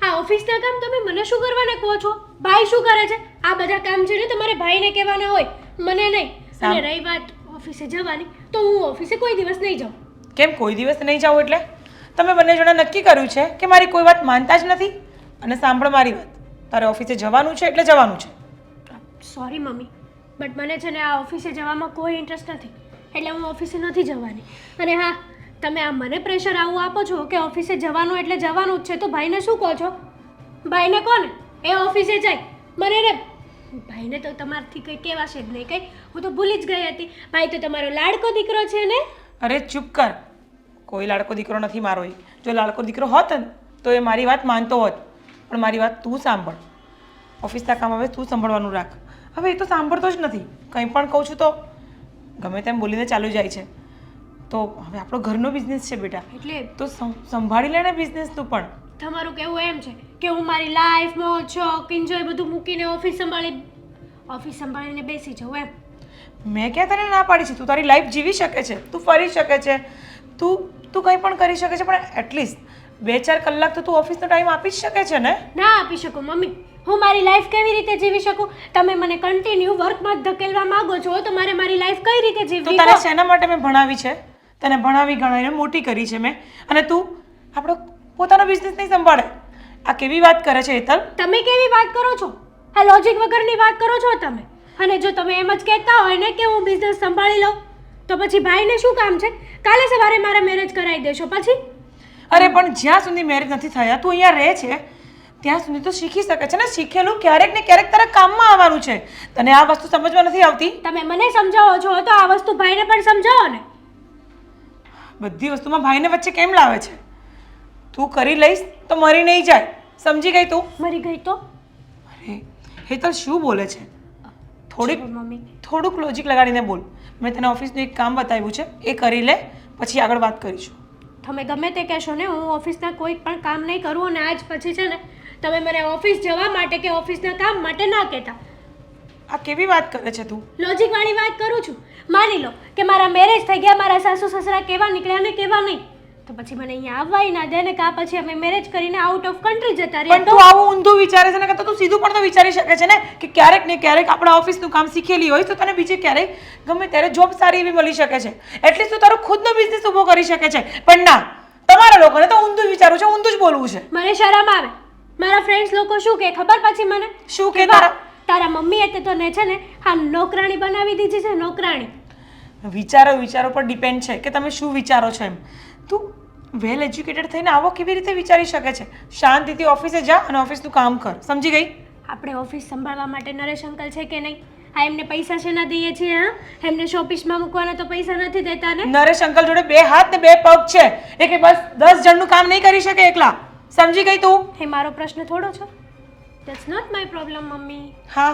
હા ઓફિસના કામ તમે મને શું કરવાને કહો છો? ભાઈ શું કરે છે? આ બધા કામ છે ને તમારે ભાઈને કહેવાના હોય. મને નહીં. અને રહી વાત ઓફિસે જવાની, તો હું ઓફિસે કોઈ દિવસ નહીં જાઉં. કેમ કોઈ દિવસ નહીં જાઓ એટલે? તમે બંને જણા નક્કી કર્યું છે કે મારી કોઈ વાત માનતા જ નથી. અને સાંભળ મારી વાત, તારે ઓફિસે જવાનું છે એટલે જવાનું છે. સોરી મમ્મી, બટ મને છે ને આ ઓફિસે જવામાં કોઈ ઇન્ટરેસ્ટ નથી, એટલે હું ઓફિસે નથી જવાની. અને હા, તમે આ મને પ્રેશર આવું આપો છો કે ઓફિસે જવાનું એટલે જવાનું જ છે, તો ભાઈને શું કહો છો? ભાઈને કોને એ ઓફિસે જાય. મને ને ભાઈને તો તમારથી કંઈ કહેવાશે જ નહીં કંઈ. હું તો ભૂલી જ ગઈ હતી. ભાઈ તો તમારો લાડકો દીકરો છે ને. અરે ચૂપ કર, કોઈ લાડકો દીકરો નથી મારો. એ જો લાડકો દીકરો હોત ને તો એ મારી વાત માનતો હોત. પણ મારી વાત તું સાંભળ. ઓફિસના કામ હવે તું સંભાળવાનું રાખ. હવે એ તો સાંભળતો જ નથી. કંઈ પણ કહું છું તો ગમે તેમ બોલીને ચાલુ જાય છે. તો હવે આપણો ઘરનો બિઝનેસ છે બેટા, એટલે તો સંભાળી લે ને બિઝનેસનું પણ. તમારું કહેવું એમ છે કે હું મારી લાઈફ મોજ શોખ એન્જોય બધું મૂકીને ઓફિસ સંભાળીને બેસી જાઉં એમ? મેં ક્યાં તને ના પાડી છે? તું તારી લાઈફ જીવી શકે છે, તું ફરી શકે છે, તું કંઈ પણ કરી શકે છે, પણ એટલીસ્ટ 2-4 કલાક તો તું ઓફિસનો ટાઈમ આપી જ શકે છે ને? ના આપી શકું મમ્મી. હું મારી લાઈફ કેવી રીતે જીવી શકું? તમે મને કન્ટિન્યુ વર્કમાં જ ધકેલવા માંગો છો, તો મારે મારી લાઈફ કઈ રીતે તો જીવવી? તારે શેના માટે મેં ભણાવી છે? તને ભણાવી ગણાવીને મોટી કરી છે મેં, અને તું આપણો પોતાનો બિઝનેસ નહીં સંભાળે. આ કેવી વાત કરે છે હેતલ? તમે કેવી વાત કરો છો? આ લોજિક વગરની વાત કરો છો તમે. અને જો તમે એમ જ કહેતા હોય ને કે હું બિઝનેસ સંભાળી લઉં, તો પછી ભાઈને શું કામ છે? કાલે સવારે મારા મેરેજ કરાવી દેશો પછી? અરે પણ જ્યાં સુધી મેરેજ નથી થયા, તું અહીંયા રહે છે ત્યાં સુધી તો શીખી શકે છે ને. શીખેલું ક્યારેક ને ક્યારેક તારા કામમાં આવવાનું છે. તને આ વસ્તુ સમજવા નથી આવતી? તમે મને સમજાવો છો તો આ વસ્તુ ભાઈને પણ સમજાવો ને. બધી વસ્તુમાં ભાઈને વચ્ચે કેમ લાવે છે? તું કરી લઈશ તો મરી નહીં જાય, સમજી ગઈ તું? મરી ગઈ તો? અરે હેતલ શું બોલે છે? મમ્મી થોડુંક લોજિક લગાડીને બોલ. મેં તને ઓફિસનું એક કામ બતાવ્યું છે, એ કરી લે, પછી આગળ વાત કરીશું. તમે ગમે તે કહેશો ને, હું ઓફિસના કોઈ પણ કામ નહીં કરું. અને આજ પછી છે ને તમે મને ઓફિસ જવા માટે કે ઓફિસના કામ માટે ના કહેતા. આ કેવી વાત કરે છે તું? લોજિકવાળી વાત કરું છું. માની લો કે મારા મેરેજ થઈ ગયા, મારા સાસુ સસરા કેવા નીકળ્યા ને કેવા નહીં, તો પછી મને અહીંયા આવવાય ના દે ને, કાં પછી અમે મેરેજ કરીને આઉટ ઓફ કન્ટ્રી જતા રહીએ. પણ તું આવું ઊંધું વિચારે છે ને, તો તું સીધું પણ તો વિચારી શકે છે ને કે ક્યારેક ને ક્યારેક આપણા ઓફિસનું કામ શીખેલી હોય તો તને બીજે ક્યારેક ગમે ત્યારે જોબ સારી એવી મળી શકે છે. એટલીસ્ટ તું તારો ખુદનો બિઝનેસ ઊભો કરી શકે છે. પણ ના, તમારા લોકોને તો ઊંધું વિચારવું છે, ઊંધું જ બોલવું છે. મને શરમ આવે. મારા ફ્રેન્ડ્સ લોકો શું કે ખબર પછી મને? શું કે તારા મમ્મીએ તો ને છે ને હા નોકરાણી બનાવી દીધી છે, નોકરાણી. વિચારો પર ડિપેન્ડ છે કે તમે શું વિચારો છો એમ. તું વેલ એજ્યુકેટેડ થઈને આવો કેવી રીતે વિચારી શકે છે? શાંતિથી ઓફિસે જા અને ઓફિસનું કામ કર, સમજી ગઈ? આપણે ઓફિસ સંભાળવા માટે નરેશ અંકલ છે કે નહીં? હા, એમને પૈસા શેના દઈએ છીએ? હા, એમને શોપીસમાં મૂકવાના તો પૈસા નથી દેતા ને? નરેશ અંકલ જોડે 2 હાથ ને 2 પગ છે, એ કે બસ 10 જણનું કામ નહીં કરી શકે એકલા, સમજી ગઈ તું? એ મારો પ્રશ્ન થોડો છે. That's not my problem mummy. હા,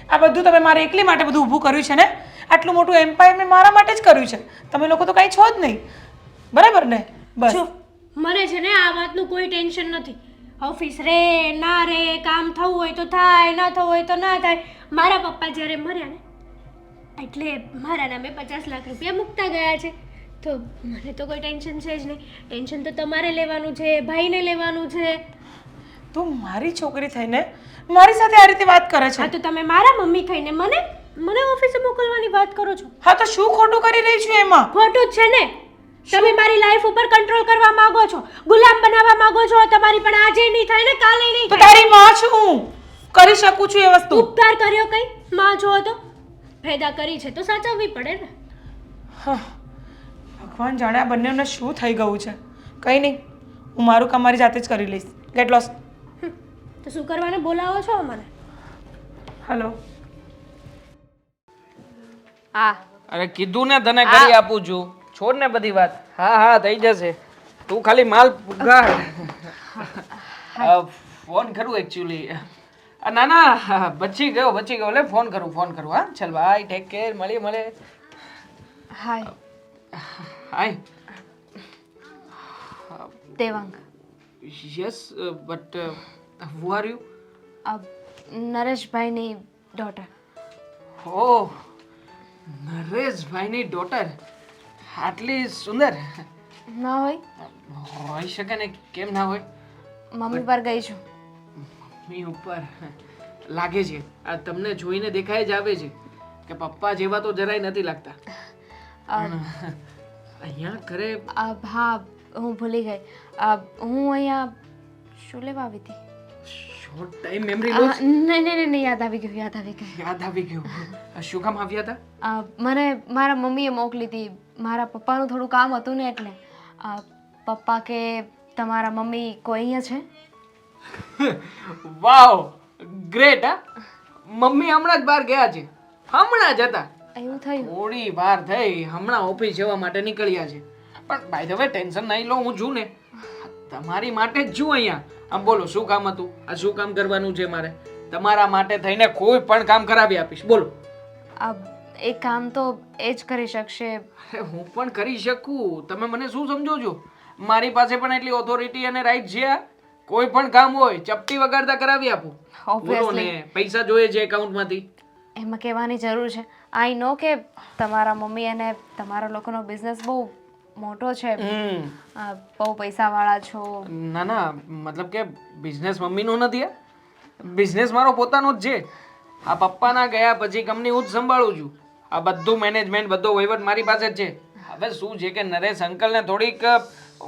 આ બધું તમે મારે એકલી માટે બધું ઊભું કર્યું છે ને? આટલું મોટું એમ્પાયર મેં મારા માટે જ કર્યું છે. તમે લોકો તો કાંઈ છો જ નહીં, બરાબર ને? બસ જો મને છે ને આ વાતનું કોઈ ટેન્શન નથી. ઓફિસ રે ના રે, કામ થવું હોય તો થાય, ના થવું હોય તો ના થાય. મારા પપ્પા જ્યારે મર્યા ને એટલે મારા નામે 50 લાખ રૂપિયા મૂકતા ગયા છે, તો મને તો કોઈ ટેન્શન છે જ નહીં. ટેન્શન તો તમારે લેવાનું છે, ભાઈને લેવાનું છે. તું મારી છોકરી થઈને મારી સાથે આ રીતે વાત કરે છે? હા, તો તમે મારા મમ્મી થઈને મને ઓફિસે મોકલવાની વાત કરો છો. હા, તો શું ખોટું કરી રહી છું એમાં? ખોટું જ છે ને. તમે મારી લાઈફ ઉપર કંટ્રોલ કરવા માંગો છો, ગુલામ બનાવવા માંગો છો. તમારી પણ આજે નહીં થાય ને કાલે નહીં તો થાય. તારી માં છું હું, કરી શકું છું એ વસ્તુ. ઉપકાર કર્યો કઈ? માં છો તો ફાયદા કરી છે તો સાચવવી પડે ને. હા, ભગવાન જાણે આ બંનેને શું થઈ ગયું છે. કંઈ નહીં, હું મારું કામ મારી જાતે જ કરી લઈશ. Get lost. તો શું કરવાને બોલાવો છો મને? હેલો. હા અરે કીધું ને તને કરી આપું છું, છોડ ને બધી વાત. હા થઈ જશે, તું ખાલી માલ પુગાડ. ફોન કરું એકચ્યુઅલી. ના બચી ગયો લે. ફોન કરું હા. ચાલ બાય, ટેક કેર, મળે. Hi hi. Devang. Yes but who are you? નરેશભાઈની ડોટર. ઓહ, નરેશભાઈની ડોટર. આટલી સુંદર ના હોય? હોઈ શકે ને, કેમ ના હોય? મમ્મી પર ગઈ છું. મમ્મી ઉપર લાગે છે. આ તમને જોઈને દેખાય જ આવે છે કે પપ્પા જેવા તો જરાય નથી લાગતા. અ, અહીંયા ઘરે હા હું ભૂલી ગઈ. હું અહીંયા શું લેવા આવી હતી? શોર્ટ ટાઈમ મેમરી નહીં યાદ આવી ગયું યાદ આવી ગયું. શું કામ આવ્યા હતા? મને મારા મમ્મીએ મોકલી હતી. મારા પપ્પાનું થોડું કામ હતું ને એટલે પપ્પા કે તમારા મમ્મી કોઈ અહીંયા છે? વાવ ગ્રેટ. હા, મમ્મી હમણાં જ બહાર ગયા છે. હમણાં જ હતા. એવું થયું? થોડી વાર થઈ, હમણાં ઓફિસ જવા માટે નીકળ્યા છે. પણ બાય ધ વે ટેન્શન નહીં લો, હું છું ને, તમારી માટે જ છું અહીંયા. આમ બોલો શું કામ હતું? આ શું કામ કરવાનું છે મારે? તમારા માટે થઈને કોઈ પણ કામ કરાવી આપીશ. બોલો. એ કામ તો એ જ કરી શકશે. અરે હું પણ કરી શકું. તમે મને શું સમજો છો? મારી પાસે પણ એટલી ઓથોરિટી અને રાઈટ છે. કોઈ પણ કામ હોય ચપટી વગાડતા કરાવી આપું. બોલો ને, પૈસા જોઈએ છે એકાઉન્ટમાંથી. એમાં કહેવાની જરૂર છે. આઈ નો કે તમારા મમ્મી અને તમારા લોકોનો બિઝનેસ બહુ મોટો છે. બહુ પૈસાવાળા છો. ના ના, મતલબ કે બિઝનેસ મમ્મીનો નથી. બિઝનેસ મારો પોતાનો જ છે. આ પપ્પાના ગયા પછી કંપની હું જ સંભાળું છું. આ બધું મેનેજમેન્ટ, બધો વહીવટ મારી પાસે જ છે. હવે શું છે કે નરેશ અંકલને થોડીક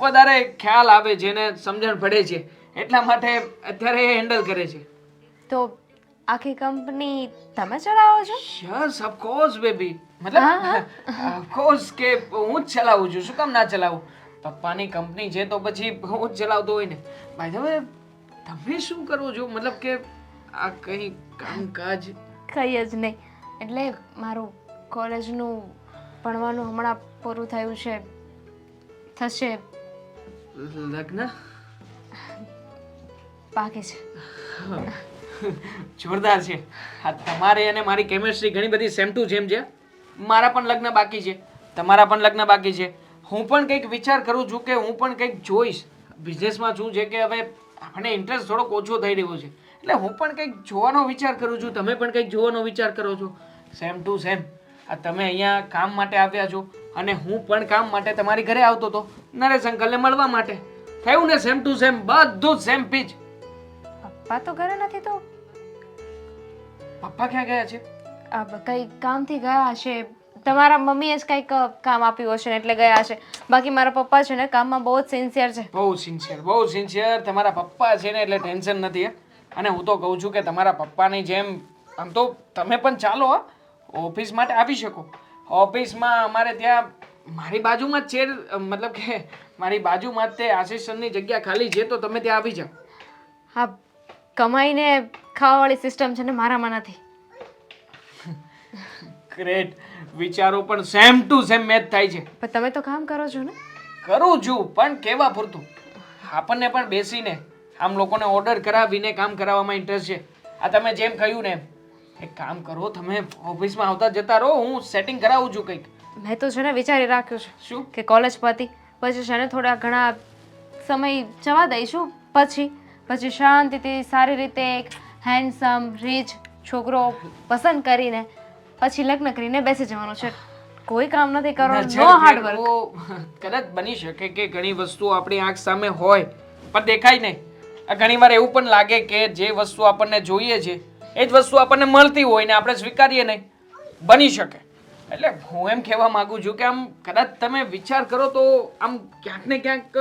વધારે ખ્યાલ આવે છે ને સમજણ પડે છે, એટલા માટે અત્યારે એ હેન્ડલ કરે છે. તો આખી કંપની તમે ચલાવો છો? Yes of course baby. મતલબ ઓફ કોર્સ કે હું જ ચલાવું છું. શું કામ ના ચલાવું? પપ્પાની કંપની છે તો પછી હું જ ચલાવતો હોય ને. બાય ધ વે તમે શું કરો છો? મતલબ કે આ કઈ કામકાજ? કંઈ જ નહીં. એટલે મારું કોલેજનું ભણવાનું હમણાં પૂરું થયું છે. થશે. લગ્ન બાકી છે. જોરદાર છે. આ તમારે અને મારી કેમિસ્ટ્રી ઘણી બધી સેમ ટુ સેમ છે. મારા પણ લગ્ન બાકી છે, તમારા પણ લગ્ન બાકી છે. હું પણ કંઈક વિચાર કરું છું કે હું પણ કંઈક જોઈશ. બિઝનેસમાં શું છે કે હવે આપણને ઇન્ટરેસ્ટ થોડોક ઓછો થઈ રહ્યો છે, એટલે હું પણ કંઈક જોવાનો વિચાર કરું છું. તમે પણ કંઈક જોવાનો વિચાર કરો છો. Same to same. આ તમે અહીંયા કામ માટે આવ્યા છો અને હું પણ કામ માટે તમારી ઘરે આવતો હતો નરેશ અંકલને મળવા માટે. થયું ને સેમ ટુ સેમ, બધું સેમ પીચ. પપ્પા તો ઘરે નથી. તો પપ્પા ક્યાં ગયા છે? કંઈ કામથી ગયા હશે. તમારા મમ્મીએ જ કંઈક કામ આપ્યું હશે ને એટલે ગયા હશે. બાકી મારા પપ્પા છે ને કામમાં બહુ જ સિન્સિયર છે. બહુ સિન્સિયર, બહુ સિન્સિયર. તમારા પપ્પા છે ને એટલે ટેન્શન નથી. અને હું તો કહું છું કે તમારા પપ્પાની જેમ આમ તો તમે પણ ચાલો ઓફિસ માટે આવી શકો. ઓફિસમાં અમારે ત્યાં મારી બાજુમાં જ છે, મતલબ કે મારી બાજુમાં જ તે આસિસ્ટન્ટની જગ્યા ખાલી છે, તો તમે ત્યાં આવી જાઓ. હા, કમાઈને ખાવાવાળી સિસ્ટમ છે ને મારામાં નથી. ગ્રેટ. વિચારો પણ સેમ ટુ સેમ મેચ થાય છે. પણ તમે તો કામ કરો છો ને? કરું છું, પણ કેવા પૂરતું. આપણને પણ બેસીને આમ લોકોને ઓર્ડર કરાવીને કામ કરાવવામાં ઇન્ટરેસ્ટ છે. આ તમે જેમ કહ્યું ને, એક કામ કરો, તમે ઓફિસમાં આવતા જતા રહો, હું સેટિંગ કરાવું છું કંઈક. મેં તો છે ને વિચારી રાખ્યું છે શું? કે કોલેજ પછી છે ને થોડા ઘણા સમય જવા દઈશું. પછી શાંતિથી સારી રીતે એક હેન્ડસમ રીચ છોકરો પસંદ કરીને પછી લગ્ન કરીને બેસી જવાનું છે. કોઈ કામ નથી કરવાનું. નો હાર્ડ વર્ક. કદાચ બની શકે કે ઘણી વસ્તુઓ આપણી આંખ સામે હોય પણ દેખાય નહીં. ઘણી વાર એવું પણ લાગે કે જે વસ્તુ આપણને જોઈએ છે એ જ વસ્તુ આપણને મળતી હોય ને આપણે સ્વીકારીએ નહીં. બની શકે. એટલે હું એમ કહેવા માંગુ છું કે આમ કદાચ તમે વિચાર કરો તો આમ ક્યાંક ને ક્યાંક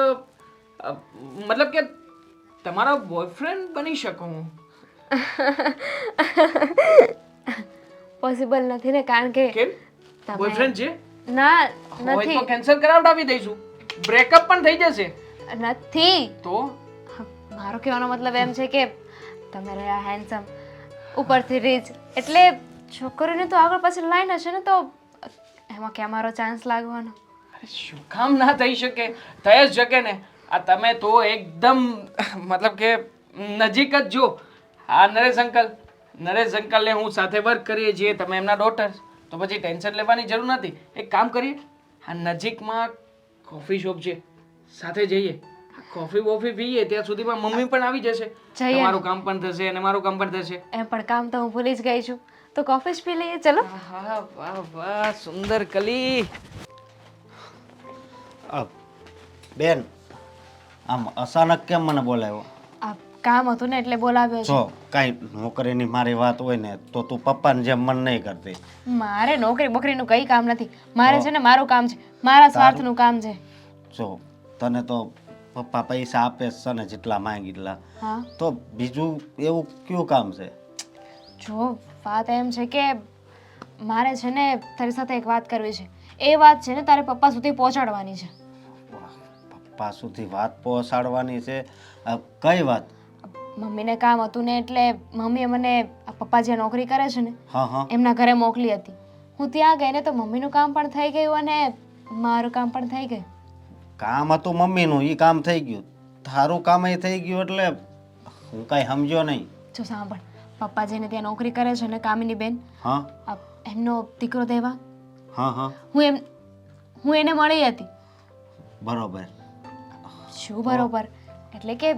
મતલબ કે તમારો બોયફ્રેન્ડ બની શકું હું. પોસિબલ નથી ને, કારણ કે કેમ? બોયફ્રેન્ડ છે? ના હોય નથી. તો કેન્સલ કરાવડાવી દઈશું. બ્રેકઅપ પણ થઈ જશે. નથી. તો મારો કહેવાનો મતલબ એમ છે કે તમે રહ્યા હેન્ડસમ, ઉપરથી રીચ, એટલે છોકરીને તો આગળ પાછળ લાઈન હશે ને, તો એમાં ક્યાં મારો ચાન્સ લાગવાનો? શું કામ ના થઈ શકે? થઈ જ શકે ને. આ તમે તો એકદમ મતલબ કે નજીક જ જો. આ નરેશ અંકલને હું સાથે વર્ક કરીએ છીએ, તમે એમના ડોટર, તો પછી ટેન્શન લેવાની જરૂર નથી. એક કામ કરીએ, આ નજીકમાં કોફી શોપ છે, સાથે જઈએ, કોફી પીએ. ત્યાં સુધીમાં મમ્મી પણ આવી જશે. તમારું કામ પણ થશે અને મારું કામ પણ થશે. એમ પણ કામ તો હું ભૂલી જ ગઈ છું. તો કોફી જ પી લઈએ. ચલો. હા, વાહ વાહ, સુંદર કલી. બેન, આમ અચાનક કેમ મને બોલાવ્યો? કામ હતું ને એટલે બોલાવ્યો છે. જો કાંઈ નોકરીની મારી વાત હોય ને તો તું પપ્પાને જેમ મન નહીં કરતી. મારે નોકરી બોકરીનું કંઈ કામ નથી. મારે છે ને મારું કામ છે, મારા સ્વાર્થનું કામ છે. જો તને તો પપ્પા પૈસા આપે છે ને જેટલા માંગી એટલા, હા તો બીજું એવું કયું કામ છે? જો વાત એમ છે કે મારે છે ને તારી સાથે એક વાત કરવી છે. એ વાત છે ને તારે પપ્પા સુધી પહોંચાડવાની છે. પપ્પા સુધી વાત પહોંચાડવાની છે? કઈ વાત? મમ્મીને કામ હતું ને એટલે મમ્મીએ મને આ પપ્પા જે નોકરી કરે છે ને હા હા એમના ઘરે મોકલી હતી. હું ત્યાં ગઈ ને તો મમ્મીનું કામ પણ થઈ ગયું અને મારું કામ પણ થઈ ગયું. કામ હતું મમ્મીનું, એ કામ થઈ ગયું, તારું કામ એ થઈ ગયું, એટલે હું કાંઈ સમજ્યો નહીં. જો સાંભળ, પપ્પા જેને ત્યાં નોકરી કરે છે ને કામિની બેન, હા એમનો દીકરો દેવા, હા હા હું એને મળી હતી. બરોબર. શું બરોબર? એટલે કે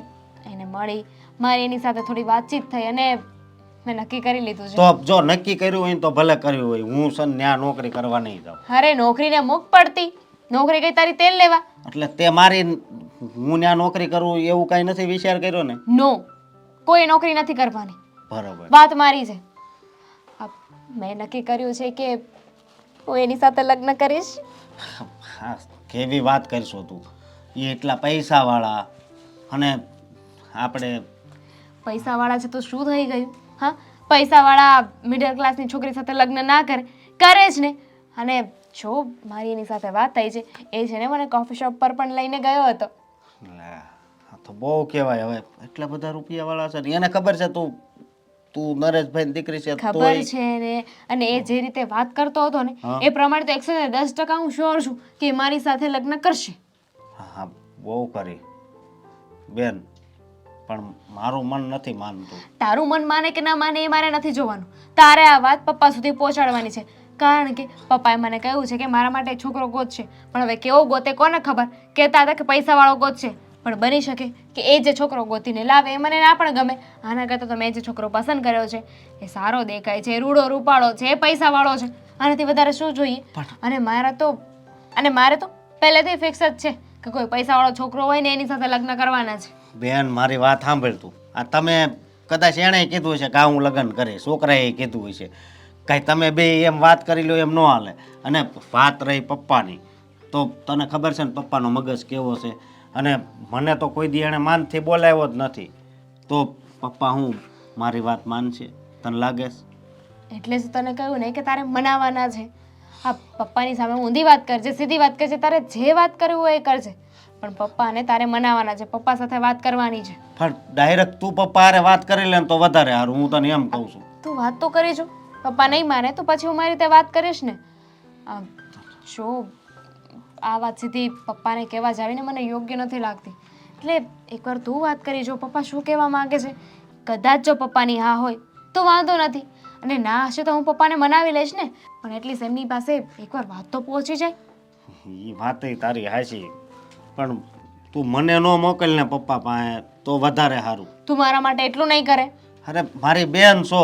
એને મળી, મારી એની સાથે થોડી વાતચીત થઈ અને મેં નક્કી કરી લીધું છે. તો જો નક્કી કર્યું હોય તો ભલે કર્યું હોય, હું છે ને ત્યાં નોકરી કરવા નહીં જાઉં. અરે નોકરીને મુખ પડતી, નોકરી કઈ તારી તેલ લેવા? એટલે તે મારી હું ત્યાં નોકરી કરું એવું કાંઈ નથી વિચાર કર્યો ને? નો, કોઈ નોકરી નથી કરવાની. બરોબર. વાત મારી છે. મેં નક્કી કર્યું છે કે હું એની સાથે લગ્ન કરીશ. હા, કેવી વાત કરશો તું? એ એટલા પૈસાવાળા અને આપણે પૈસાવાળા છે તો શું થઈ ગયું? હા, પૈસાવાળા મિડલ ક્લાસની છોકરી સાથે લગ્ન ના કરે, કરે જ ને. અને જો મારી એની સાથે વાત થઈ છે, એ છે ને મને કોફી શોપ પર પણ લઈને ગયો હતો. લે, આ તો બહુ કહેવાય. હવે એટલા બધા રૂપિયાવાળા છે ને, એને ખબર છે તું નરેશભાઈની દીકરી છે ખબર તોય છે ને. અને એ જે રીતે વાત કરતો હતો ને એ પ્રમાણે તો 110% હું શ્યોર છું કે એ મારી સાથે લગ્ન કરશે. હા બહુ કરી બેન, પણ મારું મન નથી માનતું. તારું મન માને કે ના માને એ મારે નથી જોવાનું. તારે આ વાત પપ્પા સુધી પહોંચાડવાની છે. કારણ કે પપ્પાએ મને કહ્યું છે કે મારા માટે એક છોકરો ગોતશે. પણ હવે કેવો ગોતે કોને ખબર? કહેતા હતા કે પૈસાવાળો ગોતશે, પણ બની શકે કે એ જે છોકરો ગોતીને લાવે એ મને ના પણ ગમે. આના કરતાં તો મેં જે છોકરો પસંદ કર્યો છે એ સારો દેખાય છે, રૂડો રૂપાળો છે, એ પૈસાવાળો છે. આનાથી વધારે શું જોઈએ? અને મારે તો પહેલેથી ફિક્સ જ છે કે કોઈ પૈસાવાળો છોકરો હોય ને એની સાથે લગ્ન કરવાના છે. બેન મારી વાત સાંભળ તું. આ તમે કદાચ એણે કીધું છે કે આ હું લગ્ન કરીશ, છોકરાએ કીધું હોય છે, કાંઈ તમે બે એમ વાત કરી લો એમ ન હાલે. અને વાત રહી પપ્પાની, તો તને ખબર છે ને પપ્પાનો મગજ કેવો છે. અને મને તો કોઈ દી એણે માનથી બોલાવ્યો જ નથી. તો પપ્પા હું મારી વાત માનશે? તને લાગે છે? એટલે જ તને કહ્યું ને કે તારે મનાવવાના છે. હા, પપ્પાની સામે ઊંધી વાત કરજે, સીધી વાત કરજે, તારે જે વાત કરવી હોય એ કરજે, પણ પપ્પાને તારે મનાવવાના છે. પપ્પા સાથે વાત કરવાની છે. પણ ડાયરેક્ટ તું પપ્પા હારે વાત કરી લે ને તો વધારે સારું, હું તને એમ કહું છું. તું વાત તો કરી જો. પપ્પા નહીં માને તો પછી હું મારી રીતે વાત કરીશ ને. જો આ વાત સીધી પપ્પાને કહેવા જાવીને મને યોગ્ય નથી લાગતી. એટલે એકવાર તું વાત કરી જો પપ્પા શું કહેવા માંગે છે. કદાચ જો પપ્પાની હા હોય તો વાંધો નથી, અને ના હશે તો હું પપ્પાને મનાવી લઈશ ને. પણ એટલીસ્ટ એમની પાસે એકવાર વાત તો પહોંચી જાય. એ વાત તારી હાચી, પણ તું મને ન મોકલ ને પપ્પા પાસે તો વધારે સારું. તું મારા માટે એટલું નહીં કરે? અરે મારી બેન છો,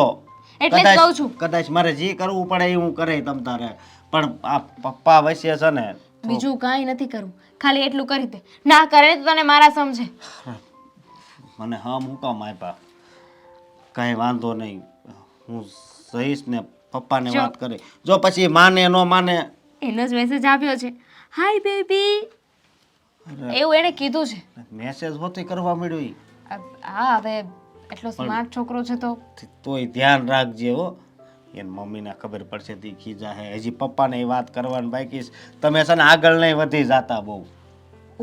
એટલે જ કહું છું. કદાચ મારે જે કરવું પડે એ હું કરે તમ તારે, પણ આ પપ્પા વચ્ચે છે ને બીજું કાંઈ નથી કરવું, ખાલી એટલું કરી દે. ના કરે તો તને મારા સમજે. મને હમ હું કામ આપ્યા? કાંઈ વાંધો નહીં, હું જઈશ ને પપ્પાને વાત કરી. જો પછી માને ન માને, એનો જ મેસેજ આવ્યો છે, હાય બેબી, એવું એને કીધું છે. મેસેજ હોતી કરવા મળ્યો ઈ. હા, હવે એટલો સ્માર્ટ છોકરો છે તો તોય ધ્યાન રાખજે હો. એને મમ્મીને ખબર પડશે તી ખીજા હે. હજી પપ્પાને એ વાત કરવાની બાકી છે. તમે છે ને આગળ નહીં વધી જાતા બહુ.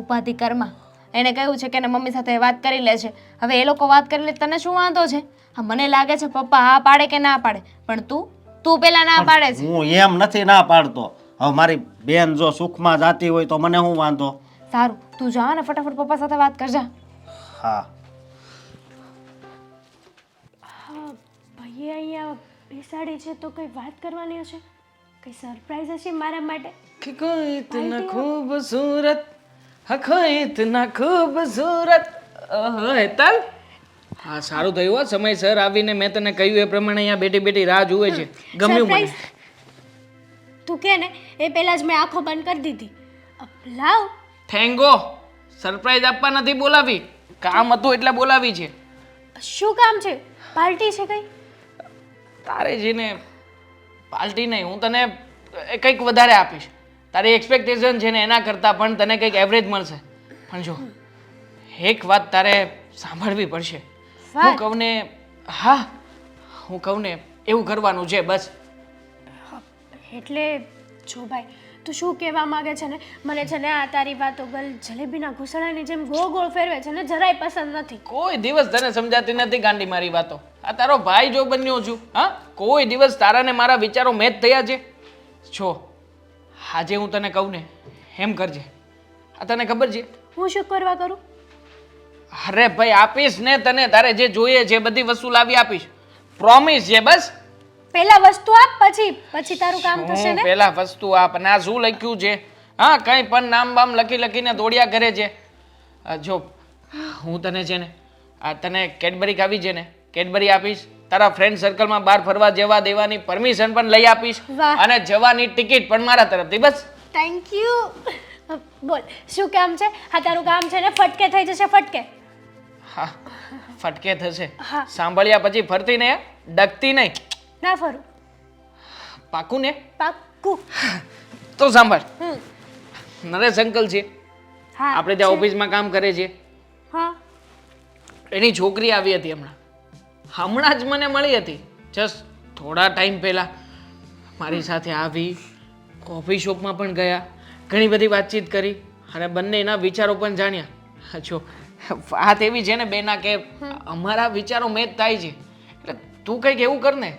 ઉપાધિ કર્મા એને કહ્યું છે કે એને મમ્મી સાથે વાત કરી લે છે. હવે એ લોકો વાત કરી લે તને શું વાંધો છે? હા, મને લાગે છે પપ્પા હા પાડે કે ના પાડે, પણ તું પેલા ના પાડે છે. હું એમ નથી ના પાડતો. હવે મારી બેન જો સુખમાં જાતી હોય તો મને શું વાંધો? સારું, તું જા ને ફટાફટ પપ્પા સાથે વાત કરજા. હા. ભાઈએ અહીંયા બેસાડી છે તો કંઈ વાત કરવાની હશે, કંઈ સરપ્રાઈઝ હશે મારા માટે. कि कोई इतना खूबसूरत हाँ कोई इतना खूबसूरत. ઓહો હેતલ, હા સારું થયું હો, સમયસર આવીને મેં તને કહ્યું એ પ્રમાણે અહીંયા બેઠી બેઠી રાહ જુએ છે. ગમ્યું મને. તું કે ને એ પહેલાં જ મેં આંખો બંધ કરી દીધી. લાવ. થેન્ગો, સરપ્રાઈઝ આપવા નથી બોલાવી, કામ હતું એટલે બોલાવી છે. શું કામ છે? પાર્ટી છે કઈ? તારે જેને પાર્ટી નહીં, હું તને કંઈક વધારે આપીશ. તારી એક્સપેક્ટેશન છે ને એના કરતાં પણ તને કંઈક એવરેજ મળશે. પણ જો એક વાત તારે સાંભળવી પડશે. હું કહું ને, હા હું કહું ને એવું કરવાનું છે બસ. એટલે જો ભાઈ તું શું કહેવા માંગે છે ને, મને છે ને આ તારી વાતો જલેબીના ઘૂસણાની જેમ ગોળ ગોળ ફેરવે છે ને જરાય પસંદ નથી. કોઈ દિવસ તને સમજાતી નથી ગાંડી મારી વાતો. આ તારો ભાઈ જો બન્યો છું, હા કોઈ દિવસ તારા ને મારા વિચારો મેચ થયા છે? જો આજે હું તને કહું ને એમ કરજે. આ તને ખબર છે? હું શું કરવા કરું? અરે ભાઈ આપીશ ને તને, તારે જે જોઈએ છે બધી વસ્તુ લાવી આપીશ. પ્રોમિસ છે બસ. પહેલા વસ્તુ આપ, પછી તારું કામ થશે ને. પહેલા વસ્તુ આપ. અને આ શું લખ્યું છે? હા કંઈ પણ નામ બામ લખીને દોડ્યા કરે છે. જો હું તને છે ને આ તને કેડબરી ખાવી છે ને કેડબરી આપીશ. તારા ફ્રેન્ડ સર્કલમાં બહાર ફરવા જવા દેવાની પરમિશન પણ લઈ આપીશ. વાહ. અને જવાની ટિકિટ પણ મારા તરફથી બસ. Thank you. બોલ શું કામ છે? હા તારું કામ છે ને ફટકે થઈ જશે, ફટકે. હા ફટકે થશે. હા. સાંભળ્યા પછી ફરતી નહીં, ડગતી નહીં. ના ફરું. પાકું ને? પાક્કું. તો સાંભળ, હમ. નરેશ અંકલ છે હા આપણે ત્યાં છે. ઓફિસમાં કામ કરે છે. હા એની છોકરી આવી હતી હમણાં જ મને મળી હતી. જસ્ટ થોડા ટાઈમ પહેલાં મારી સાથે આવી, કોફી શોપમાં પણ ગયા, ઘણી બધી વાતચીત કરી અને બંનેના વિચારો પણ જાણ્યા. જો વાત એવી છે ને બેના કે અમારા વિચારો મેચ થાય છે. એટલે તું કંઈક એવું કર ને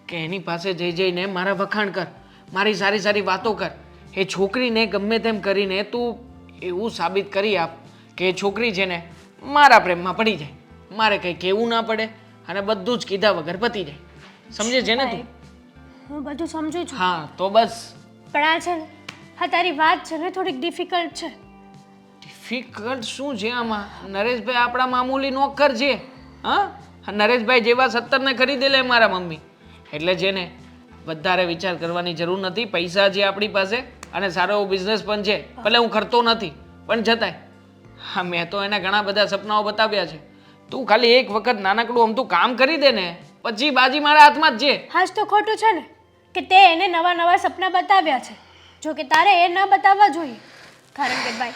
કે એની પાસે જઈને મારા વખાણ કર, મારી સારી સારી વાતો કર. એ છોકરીને ગમે તેમ કરીને તું એવું સાબિત કરી આપ કે એ છોકરી છે ને મારા પ્રેમમાં પડી જાય, મારે કંઈ કહેવું ના પડે અને બધું જ કીધા વગર પતી જાય. સમજે છે ને તું? હું બધું સમજુ છું, હા તો બસ. પણ આ છે ને હા તારી વાત છે ને થોડીક ડિફિકલ્ટ છે. ડિફિકલ્ટ શું છે આમાં? નરેશભાઈ આપણા મામૂલી નોકર છે. હા નરેશભાઈ જેવા 70 ખરીદે લે મારા મમ્મી. એટલે છે ને વધારે વિચાર કરવાની જરૂર નથી. પૈસા છે આપણી પાસે અને સારો એવો બિઝનેસ પણ છે. ભલે હું કરતો નથી પણ છતાંય હા મેં તો એને ઘણા બધા સપનાઓ બતાવ્યા છે. તું ખાલી એક વખત નાનકડું આમ તું કામ કરી દે ને પછી બાજી મારા હાથમાં જ છે. હાજ તો ખોટું છે ને કે તે એને નવા નવા સપના બતાવ્યા છે, જો કે તારે એ ન બતાવવા જોઈએ. કારણ કે ભાઈ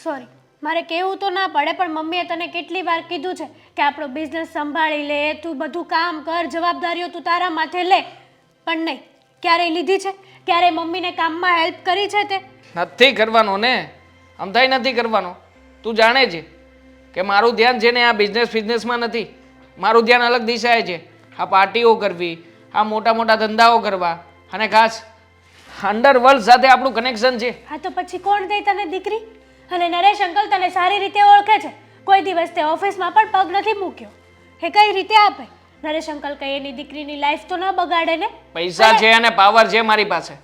સોરી મારે કહેવું તો ના પડે પણ મમ્મીએ તને કેટલી વાર કીધું છે કે આપણો બિઝનેસ સંભાળી લે, તું બધું કામ કર, જવાબદારીઓ તું તારા માથે લે. પણ નહીં, ક્યારેય લીધી છે? ક્યારેય મમ્મીને કામમાં હેલ્પ કરી છે તે? નથી કરવાનો ને, અમથાય નથી કરવાનો. તું જાણે છે કે મારું ધ્યાન છે ને આ બિઝનેસમાં નથી. મારું ધ્યાન અલગ દિશાએ છે. આ પાર્ટીઓ કરવી, આ મોટા મોટા ધંધાઓ કરવા અને ખાસ અંડરવર્લ્ડ સાથે આપણું કનેક્શન છે. હા તો પછી કોણ દે તને દીકરી? અને નરેશ અંકલ તને સારી રીતે ઓળખે છે. કોઈ દિવસ તે ઓફિસમાં પણ પગ નથી મૂક્યો. એ કઈ રીતે આપે? નરેશ અંકલ કઈ એની દીકરીની લાઈફ તો ન બગાડે ને. પૈસા છે અને પાવર છે મારી પાસે,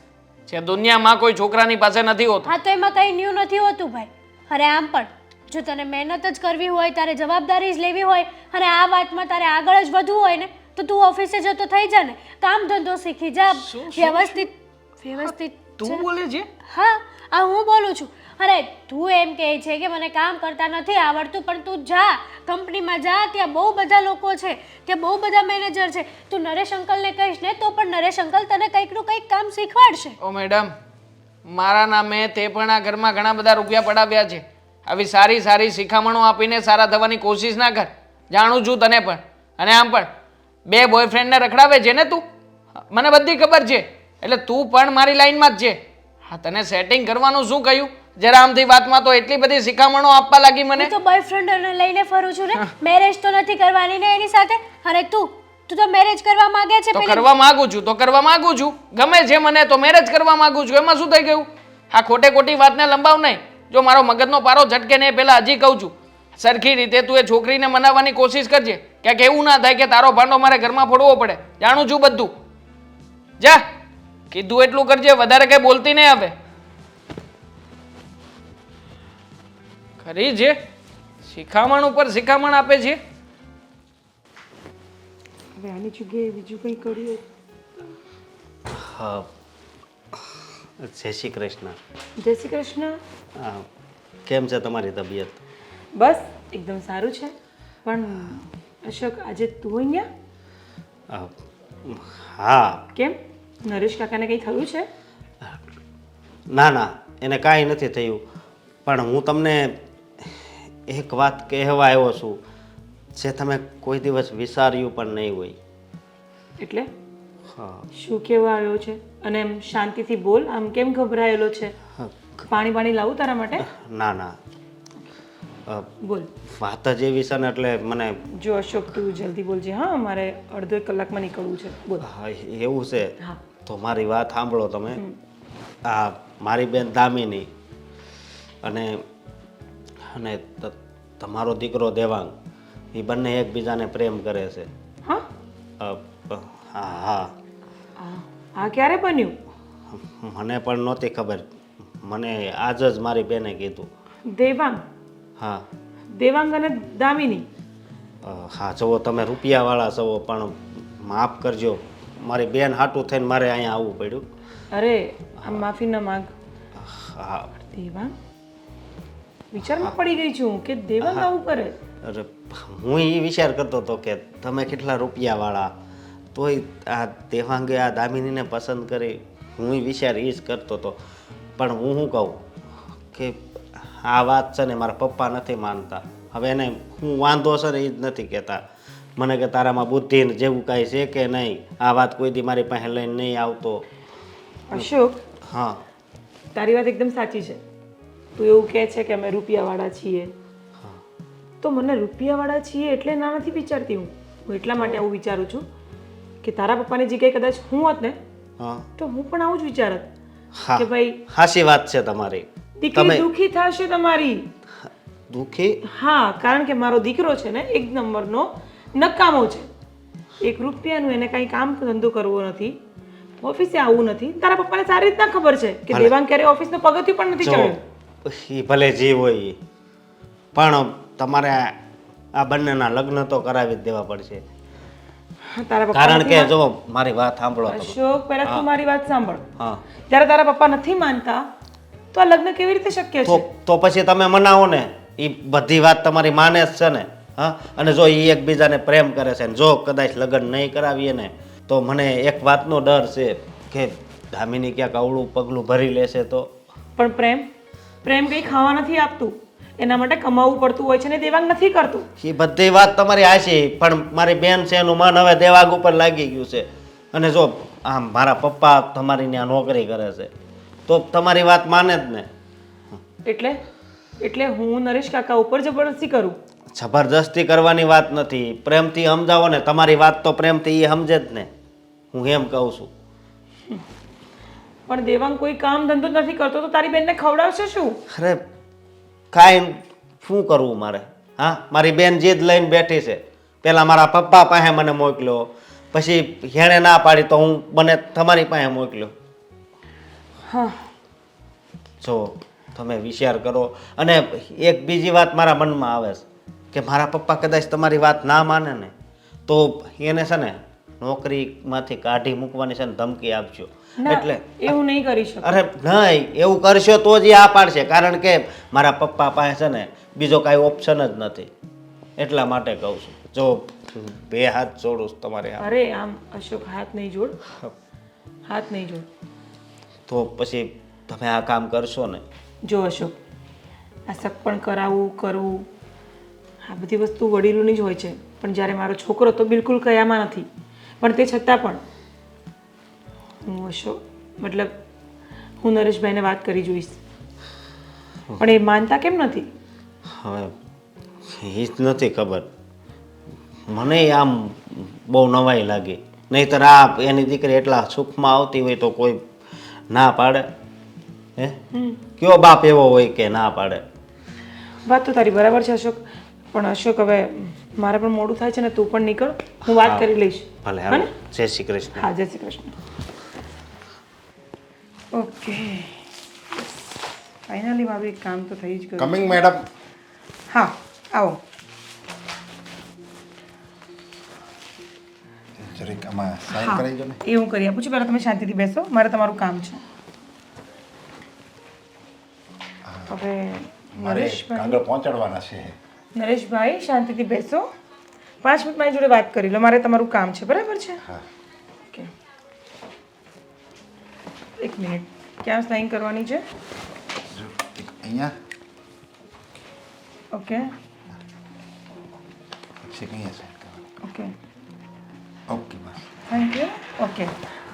જે દુનિયામાં કોઈ છોકરાની પાસે નથી હોતું. હા તો એમાં કઈ ન્યૂ નથી હોતું ભાઈ. અરે આમ પણ જો તને મહેનત જ કરવી હોય, તારે જવાબદારી જ લેવી હોય અને આ વાતમાં તારે આગળ જ વધવું હોય ને તો તું ઓફિસે જતો થઈ જા ને, કામ ધંધો શીખી જા. વ્યવસ્થિત તું બોલે છે? હા આ હું બોલું છું. અરે તું એમ કહે છે કે મને કામ કરતા નથી આવડતું, પણ તું જા કંપનીમાં જા, ત્યાં બહુ બધા લોકો છે, ત્યાં બહુ બધા મેનેજર છે. તું નરેશ અંકલને કહીશ ને તો પણ નરેશ અંકલ તને કંઈકનું કંઈક કામ શીખવાડશે. ઓ મેડમ, મારા નામે તે પણ આ ઘરમાં ઘણા બધા રૂપિયા પડાવ્યા છે. આવી સારી સારી શિખામણો આપીને સારા થવાની કોશિશ ના કર. જાણું છું તને પણ. અને આમ પણ 2 બોયફ્રેન્ડને રખડાવે છે ને તું, મને બધી ખબર છે. એટલે તું પણ મારી લાઈનમાં જ છે. હા તને સેટિંગ કરવાનું શું કહ્યું? જરા આમથી વાતમાં તો એટલી બધી શિખામણો આપવા લાગી મને. હું તો બોયફ્રેન્ડને લઈને ફરું છું ને, મેરેજ તો નથી કરવાની ને એની સાથે. અને તું તો મેરેજ કરવા માંગે છે. તો કરવા માંગુ છું, ગમે છે મને તો મેરેજ કરવા માંગુ છું. એમાં શું થઈ ગયું? આ ખોટી વાતને લંબાવ નહીં. જો મારો મગજનો પારો ઝટકે ને પહેલા હજી કહું છું, સરખી રીતે તું એ છોકરીને મનાવવાની કોશિશ કરજે. ક્યાંક એવું ના થાય કે તારો ભાંડો મારે ઘરમાં ફોડવો પડે. જાણું છું બધું. જા કીધું એટલું કરજે, વધારે કઈ બોલતી નહીં હવે. ખરી છે શિખામણ ઉપર શિખામણ આપે છે. હવે આની જગ્યાએ બીજું કંઈ કર્યું? હા જય શ્રી કૃષ્ણ. જય શ્રી કૃષ્ણ. કેમ છે તમારી તબિયત? બસ એકદમ સારું છે, પણ અશોક આજે તું અહીંયા અ, હા કેમ નરેશ કાકાને કંઈ થયું છે? ના ના એને કાંઈ નથી થયું, પણ હું તમને એક વાત કહેવા આવ્યો છું જે તમે કોઈ દિવસ વિચાર્યું પણ નહીં હોય. એટલે હા શું કહેવા આવ્યો છે? અને એમ શાંતિથી બોલ, આમ કેમ ગભરાયેલો છે? પાણી પાણી લાવું તારા માટે? ના ના બોલ. વાત જ એવી છે ને એટલે મને જો અશોક તું જલ્દી બોલજે. હા, મારે અડધો એક કલાકમાં નીકળવું છે. બોલ. હા, એવું છે હા. તો મારી વાત સાંભળો તમે. આ મારી બેન દામિની અને અને તમારો દીકરો દેવાંગ એ બંને એકબીજાને પ્રેમ કરે છે. હા હા હા આ ક્યારે બન્યું? મને પણ નહોતી ખબર, મને આજ જ મારી બેને કીધું. દેવાંગ? હા દેવાંગ અને દામિની? હા જુઓ તમે રૂપિયાવાળા છો પણ માફ કરજો, મારી બેન હાટું થઈને મારે અહીંયા આવવું પડ્યું. અરે આમ માફી ન માંગ. હા દેવાંગ? વિચારમાં પડી ગઈ છું કે દેવાંગ આવું કરે. અરે હું એ વિચાર કરતો હતો કે તમે કેટલા રૂપિયાવાળા, તોય આ દેવાંગે આ દામિનીને પસંદ કરી. હું એ વિચાર એ જ કરતો હતો, પણ હું શું કહું કે આ વાત છે ને મારા પપ્પા નથી માનતા. હવે એને હું વાંધો છે ને એ જ નથી કહેતા. મને કે તારામાં બુદ્ધિ ને જેવું કાંઈ છે કે નહીં, આ વાત કોઈ દી મારી પાસે લઈને નહીં આવતો. અશોક, હા તારી વાત એકદમ સાચી છે. તું એવું કહે છે કે અમે રૂપિયાવાળા છીએ, તો મને રૂપિયાવાળા છીએ એટલે ના નથી વિચારતી. હું એટલા માટે આવું વિચારું છું કે તારા પપ્પાની જગ્યાએ કદાચ હું હોત ને હા તો હું પણ આવું જ વિચારત હા કે ભાઈ હાચી વાત છે તમારી. દીકરી દુઃખી થશે તમારી. દુઃખી? હા, કારણ કે મારો દીકરો છે ને એક નંબરનો નકામો છે. એક રૂપિયાનું એને કાંઈ કામ ધંધો કરવો નથી, ઓફિસે આવવું નથી. તારા પપ્પાને સારી રીતના ખબર છે કે દેવાંગ ક્યારે ઓફિસનું પગથિયું પણ નથી ચડ્યું. એ ભલે જીવ હોય ઈ, પણ તમારે આ બંનેના લગ્ન તો કરાવી જ દેવા પડશે. તારા પપ્પા કારણ કે જો મારી વાત સાંભળો તમે. અશોક, પહેલા તું મારી વાત સાંભળ. હા જ્યારે તારા પપ્પા નથી માનતા તો આ લગ્ન કેવી રીતે શક્ય છે? તો પછી તમે મનાવો ને. એ બધી વાત તમારી માને જ છે ને. હા, અને જો એ એકબીજાને પ્રેમ કરે છે ને જો કદાચ લગ્ન નહીં કરાવીએ ને તો મને એક વાતનો ડર છે કે દામિની ક્યાંક અવળું પગલું ભરી લેશે તો. પણ પ્રેમ કંઈ ખાવા નથી આપતું, એના માટે કમાવવું પડતું હોય છે ને દેવાંગ નથી કરતું. એ બધી વાત તમારી હાચી, પણ મારી બેન છે એનું મન હવે દેવાંગ ઉપર લાગી ગયું છે. અને જો આમ મારા પપ્પા તમારી ત્યાં નોકરી કરે છે તો તમારી વાત માને જ ને. એટલે હું નરેશ કાકા ઉપર જબરદસ્તી કરું? જબરદસ્તી કરવાની વાત નથી, પ્રેમથી સમજાવો ને. તમારી વાત તો પ્રેમથી એ સમજે જ ને, હું એમ કહું છું. પણ દેવાંગ કોઈ કામ ધંધો જ નથી કરતો તો તારી બેનને ખવડાવશે શું? અરે કાંઈ શું કરવું મારે? હા, મારી બેન જીદ લઈને બેઠી છે. પહેલાં મારા પપ્પા પાસે મને મોકલ્યો, પછી એણે ના પાડી તો હું મને તમારી પાસે મોકલ્યો. હા, જો તમે વિચાર કરો. અને એક બીજી વાત મારા મનમાં આવે છે કે મારા પપ્પા કદાચ તમારી વાત ના માને ને તો એને છે ને નોકરીમાંથી કાઢી મૂકવાની છે ને ધમકી આપજો. એટલે એવું નહીં કરી શકું. અરે નહીં, એવું કરશો તો જ એ આ પાડશે. કારણ કે મારા પપ્પા પાસે છે ને બીજો કાંઈ ઓપ્શન જ નથી. એટલા માટે કહું છું. જો બે હાથ જોડું છું તમારે. અરે આમ અશોક, હાથ નહીં જોડ, હાથ નહીં જોડ. તો પછી તમે આ કામ કરશો ને? જો અશોક, આ સગપણ કરાવવું કરવું આ બધી વસ્તુ વડીલોની જ હોય છે, પણ જ્યારે મારો છોકરો તો બિલકુલ કયામાં નથી. પણ તે છતાં પણ હું અશોક મતલબ હું નરેશભાઈને વાત કરી જોઈશ. પણ એ માનતા કેમ નથી? હવે એ જ નથી ખબર. મને આમ બહુ નવાઈ લાગી. નહીંતર આ એની દીકરી એટલા સુખમાં આવતી હોય તો કોઈ ના પાડે? હે, કયો બાપ એવો હોય કે ના પાડે? વાત તો તારી બરાબર છે અશોક, પણ અશોક હવે મારે પણ મોડું થાય છે ને, તું પણ નીકળ, હું વાત કરી લઈશ. ભલે, હાલો. જય શ્રી કૃષ્ણ. હા, જય શ્રી કૃષ્ણ. ઓકે, ફાઇનલી મારું એક કામ તો થઈ જ ગયું. Coming madam. હા, આવો. જરીક આમાં સાઈન હા, કરાવી દો ને. એ હું કરી આપું છું. પહેલાં તમે શાંતિથી બેસો, મારે તમારું કામ છે. હવે મારે કાગળ પહોંચાડવાના છે. નરેશભાઈ શાંતિથી બેસો. 5 મિનિટ મારી જોડે વાત કરી લો, મારે તમારું કામ છે, બરાબર છે? હા ઓકે, 1 મિનિટ. ક્યાં સાઈન કરવાની છે? જો અહીંયા ઓકે પછી અહીંયા સાઈડ કરવાની. Okay, okay bus. Thank you. Okay,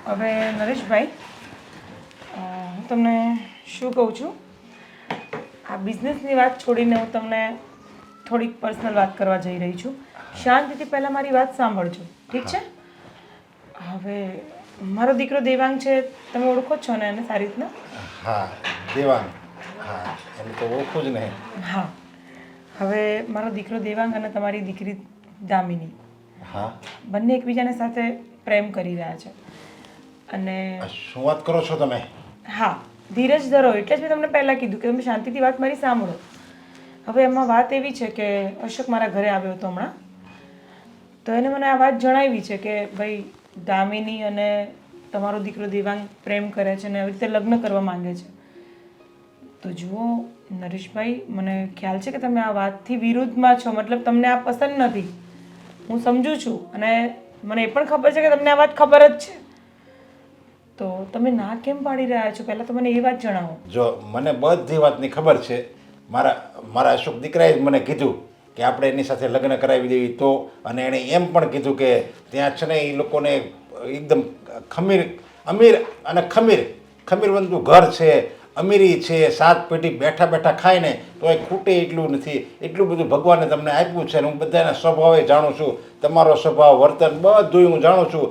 હવે નરેશભાઈ, હું તમને શું કહું છું, આ બિઝનેસની વાત છોડીને હું તમને થોડીક પર્સનલ વાત કરવા જઈ રહી છું. શાંતિથી પહેલાં મારી વાત સાંભળજો, ઠીક છે? હવે મારો દીકરો દેવાંગ છે, તમે ઓળખો જ છો ને એને સારી રીતના? હા દેવાંગ, હા એને તો ઓળખું જ નહીં. હા, હવે મારો દીકરો દેવાંગ અને તમારી દીકરી દામિની હા બંને એકબીજાને સાથે પ્રેમ કરી રહ્યા છે. અને આ શું વાત કરો છો તમે? હા, ધીરજ ધરો, એટલે જ મેં તમને પહેલાં કીધું કે તમે શાંતિથી વાત મારી સાંભળો. હવે એમાં વાત એવી છે કે અશોક મારા ઘરે આવ્યો હતો હમણાં, તો એને મને આ વાત જણાવી છે કે ભાઈ દામિની અને તમારો દીકરો દેવાંગ પ્રેમ કરે છે અને આવી રીતે લગ્ન કરવા માંગે છે. તો જુઓ નરેશભાઈ, મને ખ્યાલ છે કે તમે આ વાતથી વિરુદ્ધમાં છો, મતલબ તમને આ પસંદ નથી, હું સમજુ છું, અને મને એ પણ ખબર છે કે તમને આ વાત ખબર જ છે. તો તમે ના કેમ પાડી રહ્યા છો? પહેલાં તો મને એ વાત જણાવો. જો મને બધી વાતની ખબર છે. મારા અશોક દીકરાએ જ મને કીધું કે આપણે એની સાથે લગ્ન કરાવી દેવી તો, અને એણે એમ પણ કીધું કે ત્યાં છે ને એ લોકોને એકદમ અમીર અને ખમીરવંતું ઘર છે, અમીરી છે, 7 પેઢી બેઠા બેઠા ખાય ને તો એ ખૂટે એટલું નથી, એટલું બધું ભગવાને તમને આપ્યું છે. અને હું બધાના સ્વભાવે જાણું છું, તમારો સ્વભાવ વર્તન બધું હું જાણું છું.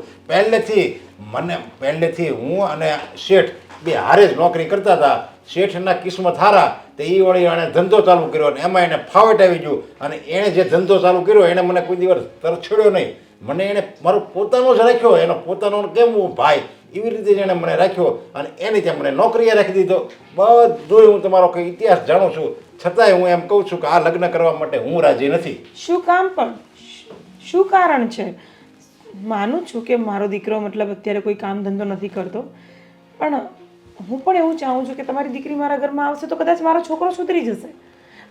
પહેલેથી હું અને શેઠ બે હારે જ નોકરી કરતા હતા. શેઠના કિસ્મત હારા, તો એ વળી એણે ધંધો ચાલુ કર્યો અને એમાં એને ફાવટ આવી ગયું. અને એણે જે ધંધો ચાલુ કર્યો એને મને કોઈ દિવસ તરછેડ્યો નહીં. મને એણે મારો પોતાનો જ રાખ્યો, એનો પોતાનો કેમ હું ભાઈ એવી રીતે જ એણે મને રાખ્યો, અને એની ત્યાં મને નોકરીએ રાખી દીધો. બધું હું તમારો કંઈ ઇતિહાસ જાણું છું, છતાંય હું એમ કહું છું કે આ લગ્ન કરવા માટે હું રાજી નથી. શું કામ પણ? શું કારણ છે? માનું છું કે મારો દીકરો મતલબ અત્યારે કોઈ કામ ધંધો નથી કરતો, પણ હું પણ એવું ચાહું છું કે તમારી દીકરી મારા ઘરમાં આવશે તો કદાચ મારો છોકરો સુધરી જશે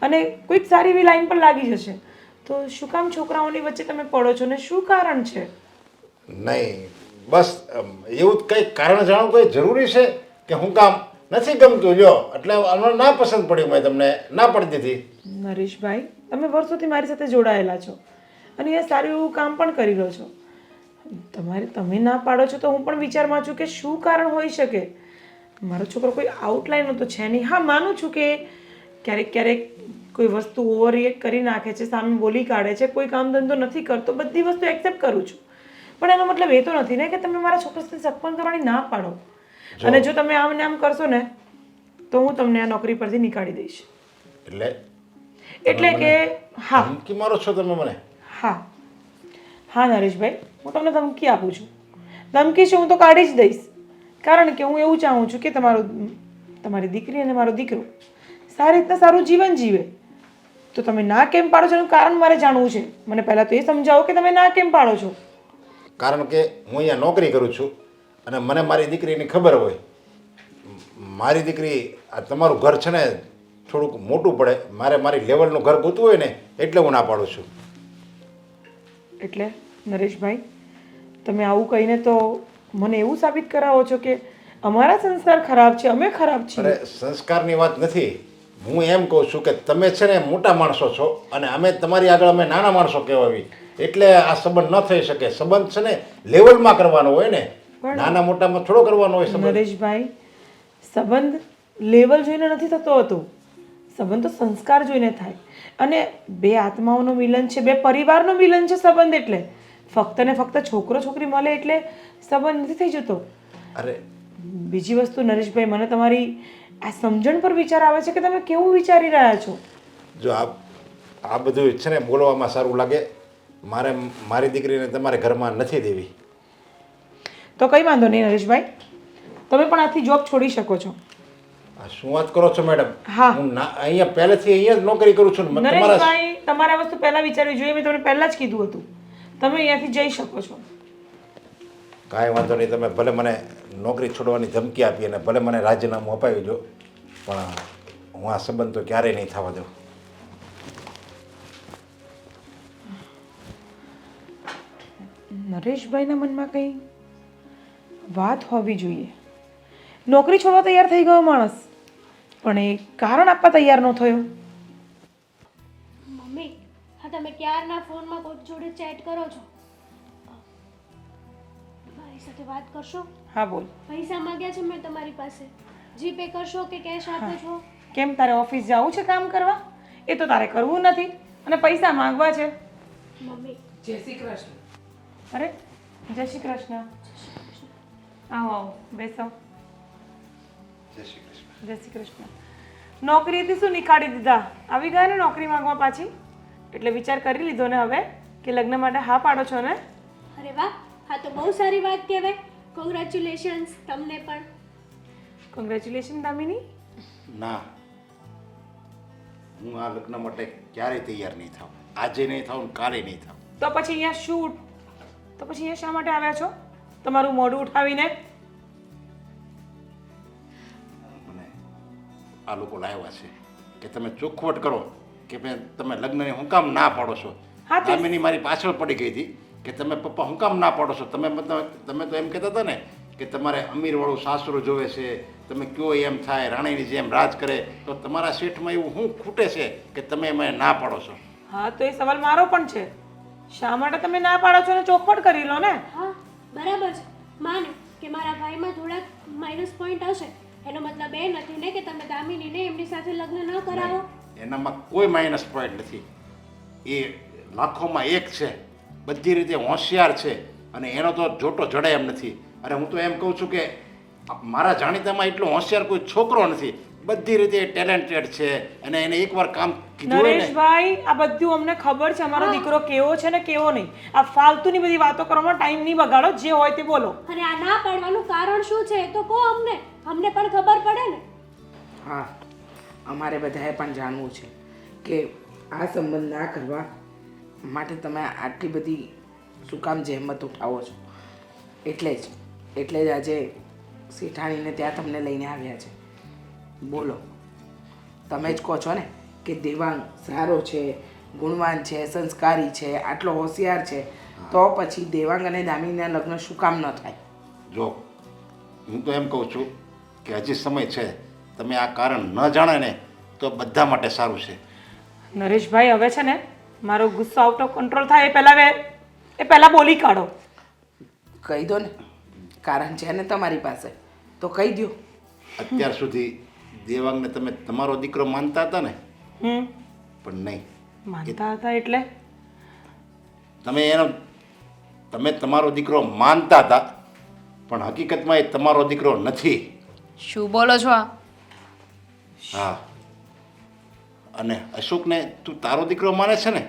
અને કોઈક સારી એવી લાઈન પણ લાગી જશે. તો શું કામ છોકરાઓની વચ્ચે તમે પડો છો ને શું કારણ છે? નહીં, બસ એવું કંઈ કારણ જાણવું કંઈ જરૂરી છે કે હું કામ નથી ગમતું? લ્યો, એટલે આમાં ના પસંદ પડી, મેં તમને ના પાડી દીધી. નરેશભાઈ, તમે વર્ષોથી મારી સાથે જોડાયેલા છો અને એ સારું એવું કામ પણ કરી રહ્યો છો. તમે ના પાડો છો તો હું પણ વિચારમાં છું કે શું કારણ હોઈ શકે. મારો છોકરો કોઈ આઉટલાઈન તો છે નહીં. હા, માનું છું કે ક્યારેક કોઈ વસ્તુ ઓવરરિએક્ટ કરી નાખે છે, સામે બોલી કાઢે છે, કોઈ કામ ધંધો નથી કરતો, બધી વસ્તુ એક્સેપ્ટ કરું છું, પણ એનો મતલબ એ તો નથી ને કે તમે મારા છોકરા સાથે સગપણ કરવાની ના પાડો. અને જો તમે આમ ને આમ કરશો ને તો હું તમને આ નોકરી પરથી નીકાળી દઈશ. એટલે કે હા, ધમકી મારો છો તમે મને? હા નરેશભાઈ, હું તમને ધમકી આપું છું. ધમકી છે હું તો કાઢી જ દઈશ, કારણ કે હું એવું ચાહું છું કે તમારી દીકરી અને મારો દીકરો સારી રીતના સારું જીવન જીવે. તો તમે ના કેમ પાડો છો એનું કારણ મારે જાણવું છે. મને પહેલાં તો એ સમજાવો કે તમે ના કેમ પાડો છો. કારણ કે હું અહીંયા નોકરી કરું છું અને મને મારી દીકરીની ખબર હોય. મારી દીકરી આ તમારું ઘર છે ને થોડુંક મોટું પડે, મારે મારી લેવલનું ઘર ગોતવું હોય ને એટલે હું ના પાડું છું. એટલે નરેશભાઈ, તમે આવું કહીને તો મને એવું સાબિત કરાવો છો કે અમારા સંસ્કાર ખરાબ છે, અમે ખરાબ છીએ. અરે સંસ્કારની વાત નથી, હું એમ કહું છું કે તમે છે ને મોટા માણસો છો અને અમે તમારી આગળ અમે નાના માણસો કહેવાવી, એટલે આ સંબંધ ન થઈ શકે. સંબંધ છે ને લેવલમાં કરવાનો હોય ને, નાના મોટામાં થોડો કરવાનો હોય સંબંધ. નરેશભાઈ, સંબંધ લેવલ જોઈને નથી થતો હતો, સંબંધ તો સંસ્કાર જોઈને થાય. અને બે આત્માઓનું મિલન છે, બે પરિવારનું મિલન છે સંબંધ. એટલે ફક્ત ને ફક્ત છોકરો છોકરી મળે એટલે સંબંધ નથી થઈ જતો. અરે બીજી વસ્તુ નરેશભાઈ, મને તમારી આ સમજણ પર વિચાર આવે છે કે તમે કેવું વિચારી રહ્યા છો. જો આ બધું છે ને બોલવામાં સારું લાગે, મારે મારી દીકરીને તમારે ઘરમાં નથી દેવી. તો કંઈ વાંધો નહીં નરેશભાઈ, તમે પણ આથી જોબ છોડી શકો છો. આ શું વાત કરો છો મેડમ? હા. હું અહીંયા પહેલેથી અહીંયા જ નોકરી કરું છું ને નરેશભાઈ, તમારે આ વસ્તુ પહેલાં વિચારવી જોઈએ. મેં તમને પહેલાં જ કીધું હતું, તમે અહીંયાથી જઈ શકો છો. કાંઈ વાંધો નહીં, તમે ભલે મને નોકરી છોડવાની ધમકી આપી અને ભલે મને રાજીનામું અપાવી દો, પણ હું આ સંબંધ તો ક્યારેય નહીં થવા દઉં. નરેશભાઈના મનમાં કંઈ વાત હોવી જોઈએ. નોકરી છોડવા તૈયાર થઈ ગયો માણસ, પણ એ કારણ આપવા તૈયાર ન થયો. મમ્મી હા તમે ક્યારના ફોનમાં કોઈક જોડે ચેટ કરો છો? મારી સાથે વાત કરશો? હા બોલ. પૈસા માંગ્યા છે મેં તમારી પાસે, જીપે કરશો કે કેશ આપો છો? કેમ તારે ઓફિસ જવું છે કામ કરવા? એ તો તારે કરવું નથી અને પૈસા માંગવા છે. મમ્મી જય શ્રી કૃષ્ણ. અરે જય શ્રી કૃષ્ણ. આવો આવો બેસો. જય શ્રી કૃષ્ણ. જય શ્રી કૃષ્ણ. નોકરીથી શું નીકાળી દીધા? આવી ગયા ને નોકરી માંગવા પાછી? એટલે વિચાર કરી લીધો ને હવે કે લગ્ન માટે હા પાડો છો ને? અરે વાહ, હા તો બહુ સારી વાત કહેવાય. કોંગ્રેચ્યુલેશન્સ તમને પણ. કોંગ્રેચ્યુલેશન દામિની. ના, હું આ લગ્ન માટે ક્યારેય તૈયાર નહીં થાઉં. આજે નહીં થાઉં, કાલે નહીં થાઉં. તો પછી અહીંયા શૂટ, તો પછી અહીંયા શા માટે આવ્યા છો? તમારું મોઢું ઉઠાવીને. મને આ લોકો લાવ્યા છે કે તમે ચોખવટ કરો કે ભાઈ તમે લગ્નને હું કામ ના પાડો છો. હા, તે- દામિની મારી પાછળ પડી ગઈ હતી કે તમે પપ્પા હું કામ ના પાડો છો. તમે તો એમ કહેતા હતા ને કે તમારે અમીરવાળું સાસરું જોવે છે, તમે કયો એમ થાય, રાણીની જેમ રાજ કરે. તો તમારા શેઠમાં એવું શું ખૂટે છે કે તમે મને ના પાડો છો? હા તો એ સવાલ મારો પણ છે. શા માટે તમે ના પાડો છો ને ચોખવટ કરી લો ને. હા બરાબર છે. માને કે મારા ભાઈમાં થોડાક માઇનસ પોઈન્ટ હશે, એનો મતલબ એ નથી ને કે તમે દામિનીને એમની સાથે લગ્ન ન કરાવો. એનામાં કોઈ માઇનસ પોઈન્ટ નથી. એ લાખોમાં એક છે, બધી રીતે હોશિયાર છે અને એનો તો જોટો જડે એમ નથી. અરે હું તો એમ કહું છું કે મારા જાણીતામાં એટલો હોશિયાર કોઈ છોકરો નથી. બધી રીતે ટેલેન્ટેડ છે અને એને એકવાર કામ કીધું હોય ને. નરેશભાઈ આ બધું અમને ખબર છે અમારો દીકરો કેવો છે ને કેવો નહીં. આ ફાલતુની બધી વાતો કરવામાં ટાઈમ નહીં બગાડો. જે હોય તે બોલો. અને આ ના પાડવાનું કારણ શું છે એ તો કહો અમને, અમને પણ ખબર પડે ને. હા, અમારે બધાએ પણ જાણવું છે કે આ સંબંધ ના કરવા માટે તમે આટલી બધી શું કામ જહેમત ઉઠાવો છો. એટલે જ આજે શેઠાણીને ત્યાં તમને લઈને આવ્યા છે. બોલો, તમે જ કહો છો ને કે દેવાંગ સારો છે, ગુણવાન છે, સંસ્કારી છે, આટલો હોશિયાર છે, તો પછી દેવાંગ અને દામિનીના લગ્ન શું કામ ન થાય? જો હું તો એમ કહું છું કે હજી સમય છે. તમે આ કારણ ન જાણે ને તો બધા માટે સારું છે. નરેશભાઈ હવે છે ને મારો ગુસ્સો આઉટ ઓફ કંટ્રોલ થાય એ પહેલા બોલી કાઢો. કહી દો ને, કારણ છે ને તમારી પાસે તો કહી દો. અત્યાર સુધી દેવાંગને તમે તમારો દીકરો માનતા હતા ને, હમ પણ નહીં. માનતા હતા એટલે તમે તમારો દીકરો માનતા હતા પણ હકીકતમાં એ તમારો દીકરો નથી. શું બોલો છો આ? હા, અને અશોકને તું તારો દીકરો માને છે ને,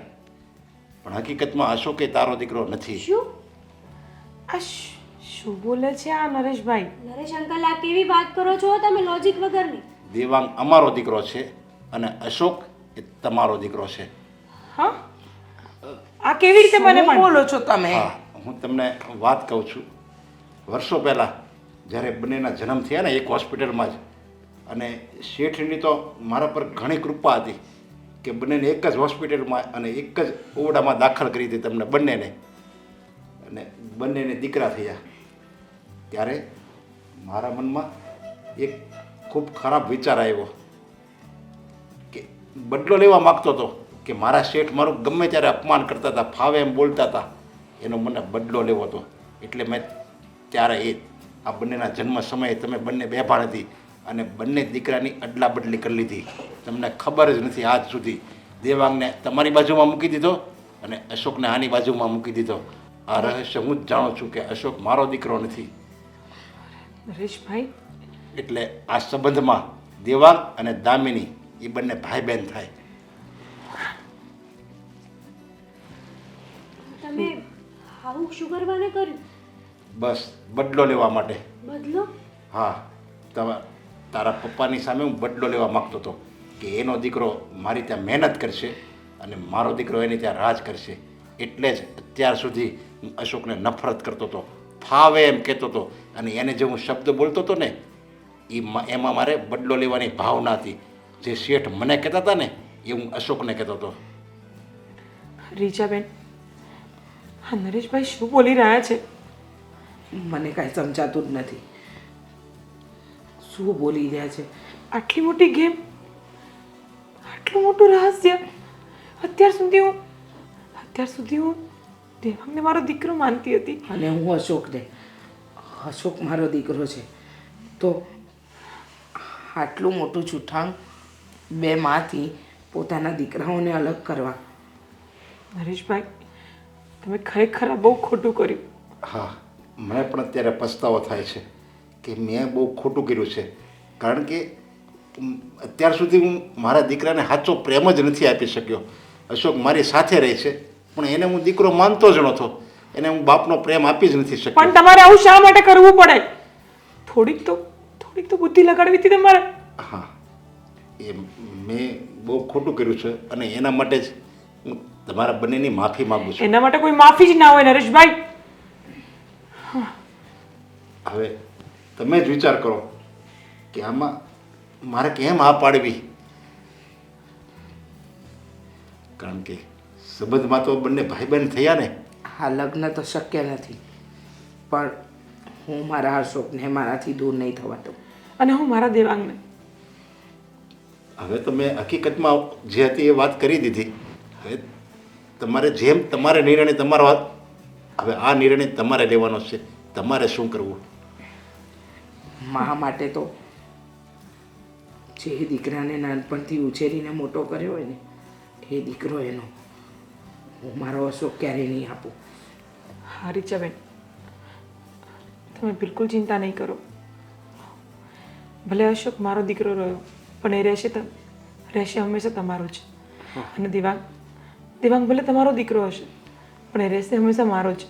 પણ હકીકતમાં અશોક એ તારો દીકરો નથી. શું આ શું બોલે છે આ નરેશભાઈ? નરેશ અંકલ આ કેવી વાત કરો છો તમે લોજિક વગરની? દેવાંગ અમારો દીકરો છે અને અશોક એ તમારો દીકરો છે. હા આ કેવી રીતે મને શું બોલો છો તમે? હા, હું તમને વાત કહું છું. વર્ષો પહેલાં જ્યારે બંનેના જન્મ થયા ને એક હોસ્પિટલમાં જ, અને શેઠની તો મારા પર ઘણી કૃપા હતી કે બંનેને એક જ હોસ્પિટલમાં અને એક જ ઓરડામાં દાખલ કરી હતી તમને બંનેને, અને બંનેને દીકરા થયા. ત્યારે મારા મનમાં એક ખૂબ ખરાબ વિચાર આવ્યો કે બદલો લેવા માગતો હતો કે મારા શેઠ મારું ગમે ત્યારે અપમાન કરતા હતા, ફાવે એમ બોલતા હતા, એનો મને બદલો લેવો હતો. એટલે મેં ત્યારે આ બંનેના જન્મ સમયે તમે બંને બેભાન હતી અને બંને દીકરાની અદલા બદલી કરી લીધી. તમને ખબર જ નથી આજ સુધી. દેવાંગને તમારી બાજુમાં મૂકી દીધો અને અશોકને આની બાજુમાં મૂકી દીધો. આ રહસ્ય હું જ જાણું છું કે અશોક મારો દીકરો નથી. નરેશભાઈ એટલે આ સંબંધમાં દેવાંગ અને દામિની એ બંને ભાઈ બહેન થાય. તમે આવું શું કરવાને કર્યું? બસ બદલો લેવા માટે. બદલો? હા, તારા પપ્પાની સામે હું બદલો લેવા માગતો હતો કે એનો દીકરો મારી ત્યાં મહેનત કરશે અને મારો દીકરો એની ત્યાં રાજ કરશે. એટલે જ અત્યાર સુધી હું અશોકને નફરત કરતો હતો, ફાવે એમ કહેતો હતો, અને એને જે હું શબ્દ બોલતો હતો ને એમાં મારે બદલો લેવાની ભાવના હતી. જે શેઠ મને કહેતા હતા ને એ હું અશોકને કહેતો હતો. રીચાબેન હા નરેશભાઈ શું બોલી રહ્યા છે? મને કાંઈ સમજાતું જ નથી શું બોલી રહ્યા છે. આટલી મોટી ગેમ, આટલું મોટું રહસ્ય. અત્યાર સુધી હું દેવાંગને મારો દીકરો માનતી હતી. અને હું અશોકને, અશોક મારો દીકરો છે, તો આટલું મોટું જૂઠાણ બે માંથી પોતાના દીકરાઓને અલગ કરવા. નરેશભાઈ તમે ખરેખર આ બહુ ખોટું કર્યું. હા, મને પણ અત્યારે પસ્તાવો થાય છે કે મેં બહુ ખોટું કર્યું છે. કારણ કે અત્યાર સુધી હું મારા દીકરાને સાચો પ્રેમ જ નથી આપી શક્યો. અશોક મારી સાથે રહે છે, પણ એને હું દીકરો માનતો જ નહોતો. એને હું બાપનો પ્રેમ આપી જ નથી શક્યો. પણ તમારે આવું શા માટે કરવું પડે? થોડીક તો બુદ્ધિ લગાડવી હતી તમારે. હા, એ મેં બહુ ખોટું કર્યું છે અને એના માટે જ હું તમારા બંનેની માફી માગું છું. એના માટે કોઈ માફી જ ના હોય નરેશભાઈ. હવે તમે જ વિચાર કરો કે આમાં મારે કેમ આ પાડવી. કારણ કે સંબંધમાં તો બંને ભાઈ બહેન થયા ને. આ લગ્ન તો શક્ય નથી, પણ હું મારા અશોકને મારાથી દૂર નહીં થવા દઉં. અને હું મારા દેવાંગને. હવે તમે હકીકતમાં જે હતી એ વાત કરી દીધી. હવે તમારે જેમ તમારે નિર્ણય તમારો હવે આ નિર્ણય તમારે લેવાનો છે. તમારે શું કરવું? મા માટે તો જે દીકરાને નાનપણથી ઉછેરીને મોટો કર્યો હોય ને એ દીકરો એનો. હું મારો અશોક ક્યારેય નહીં આપું. હા રીચાબેન, તમે બિલકુલ ચિંતા નહીં કરો. ભલે અશોક મારો દીકરો રહ્યો, પણ એ રહેશે હંમેશા તમારો જ. અને દેવાંગ ભલે તમારો દીકરો હશે, પણ એ રહેશે હંમેશા મારો જ.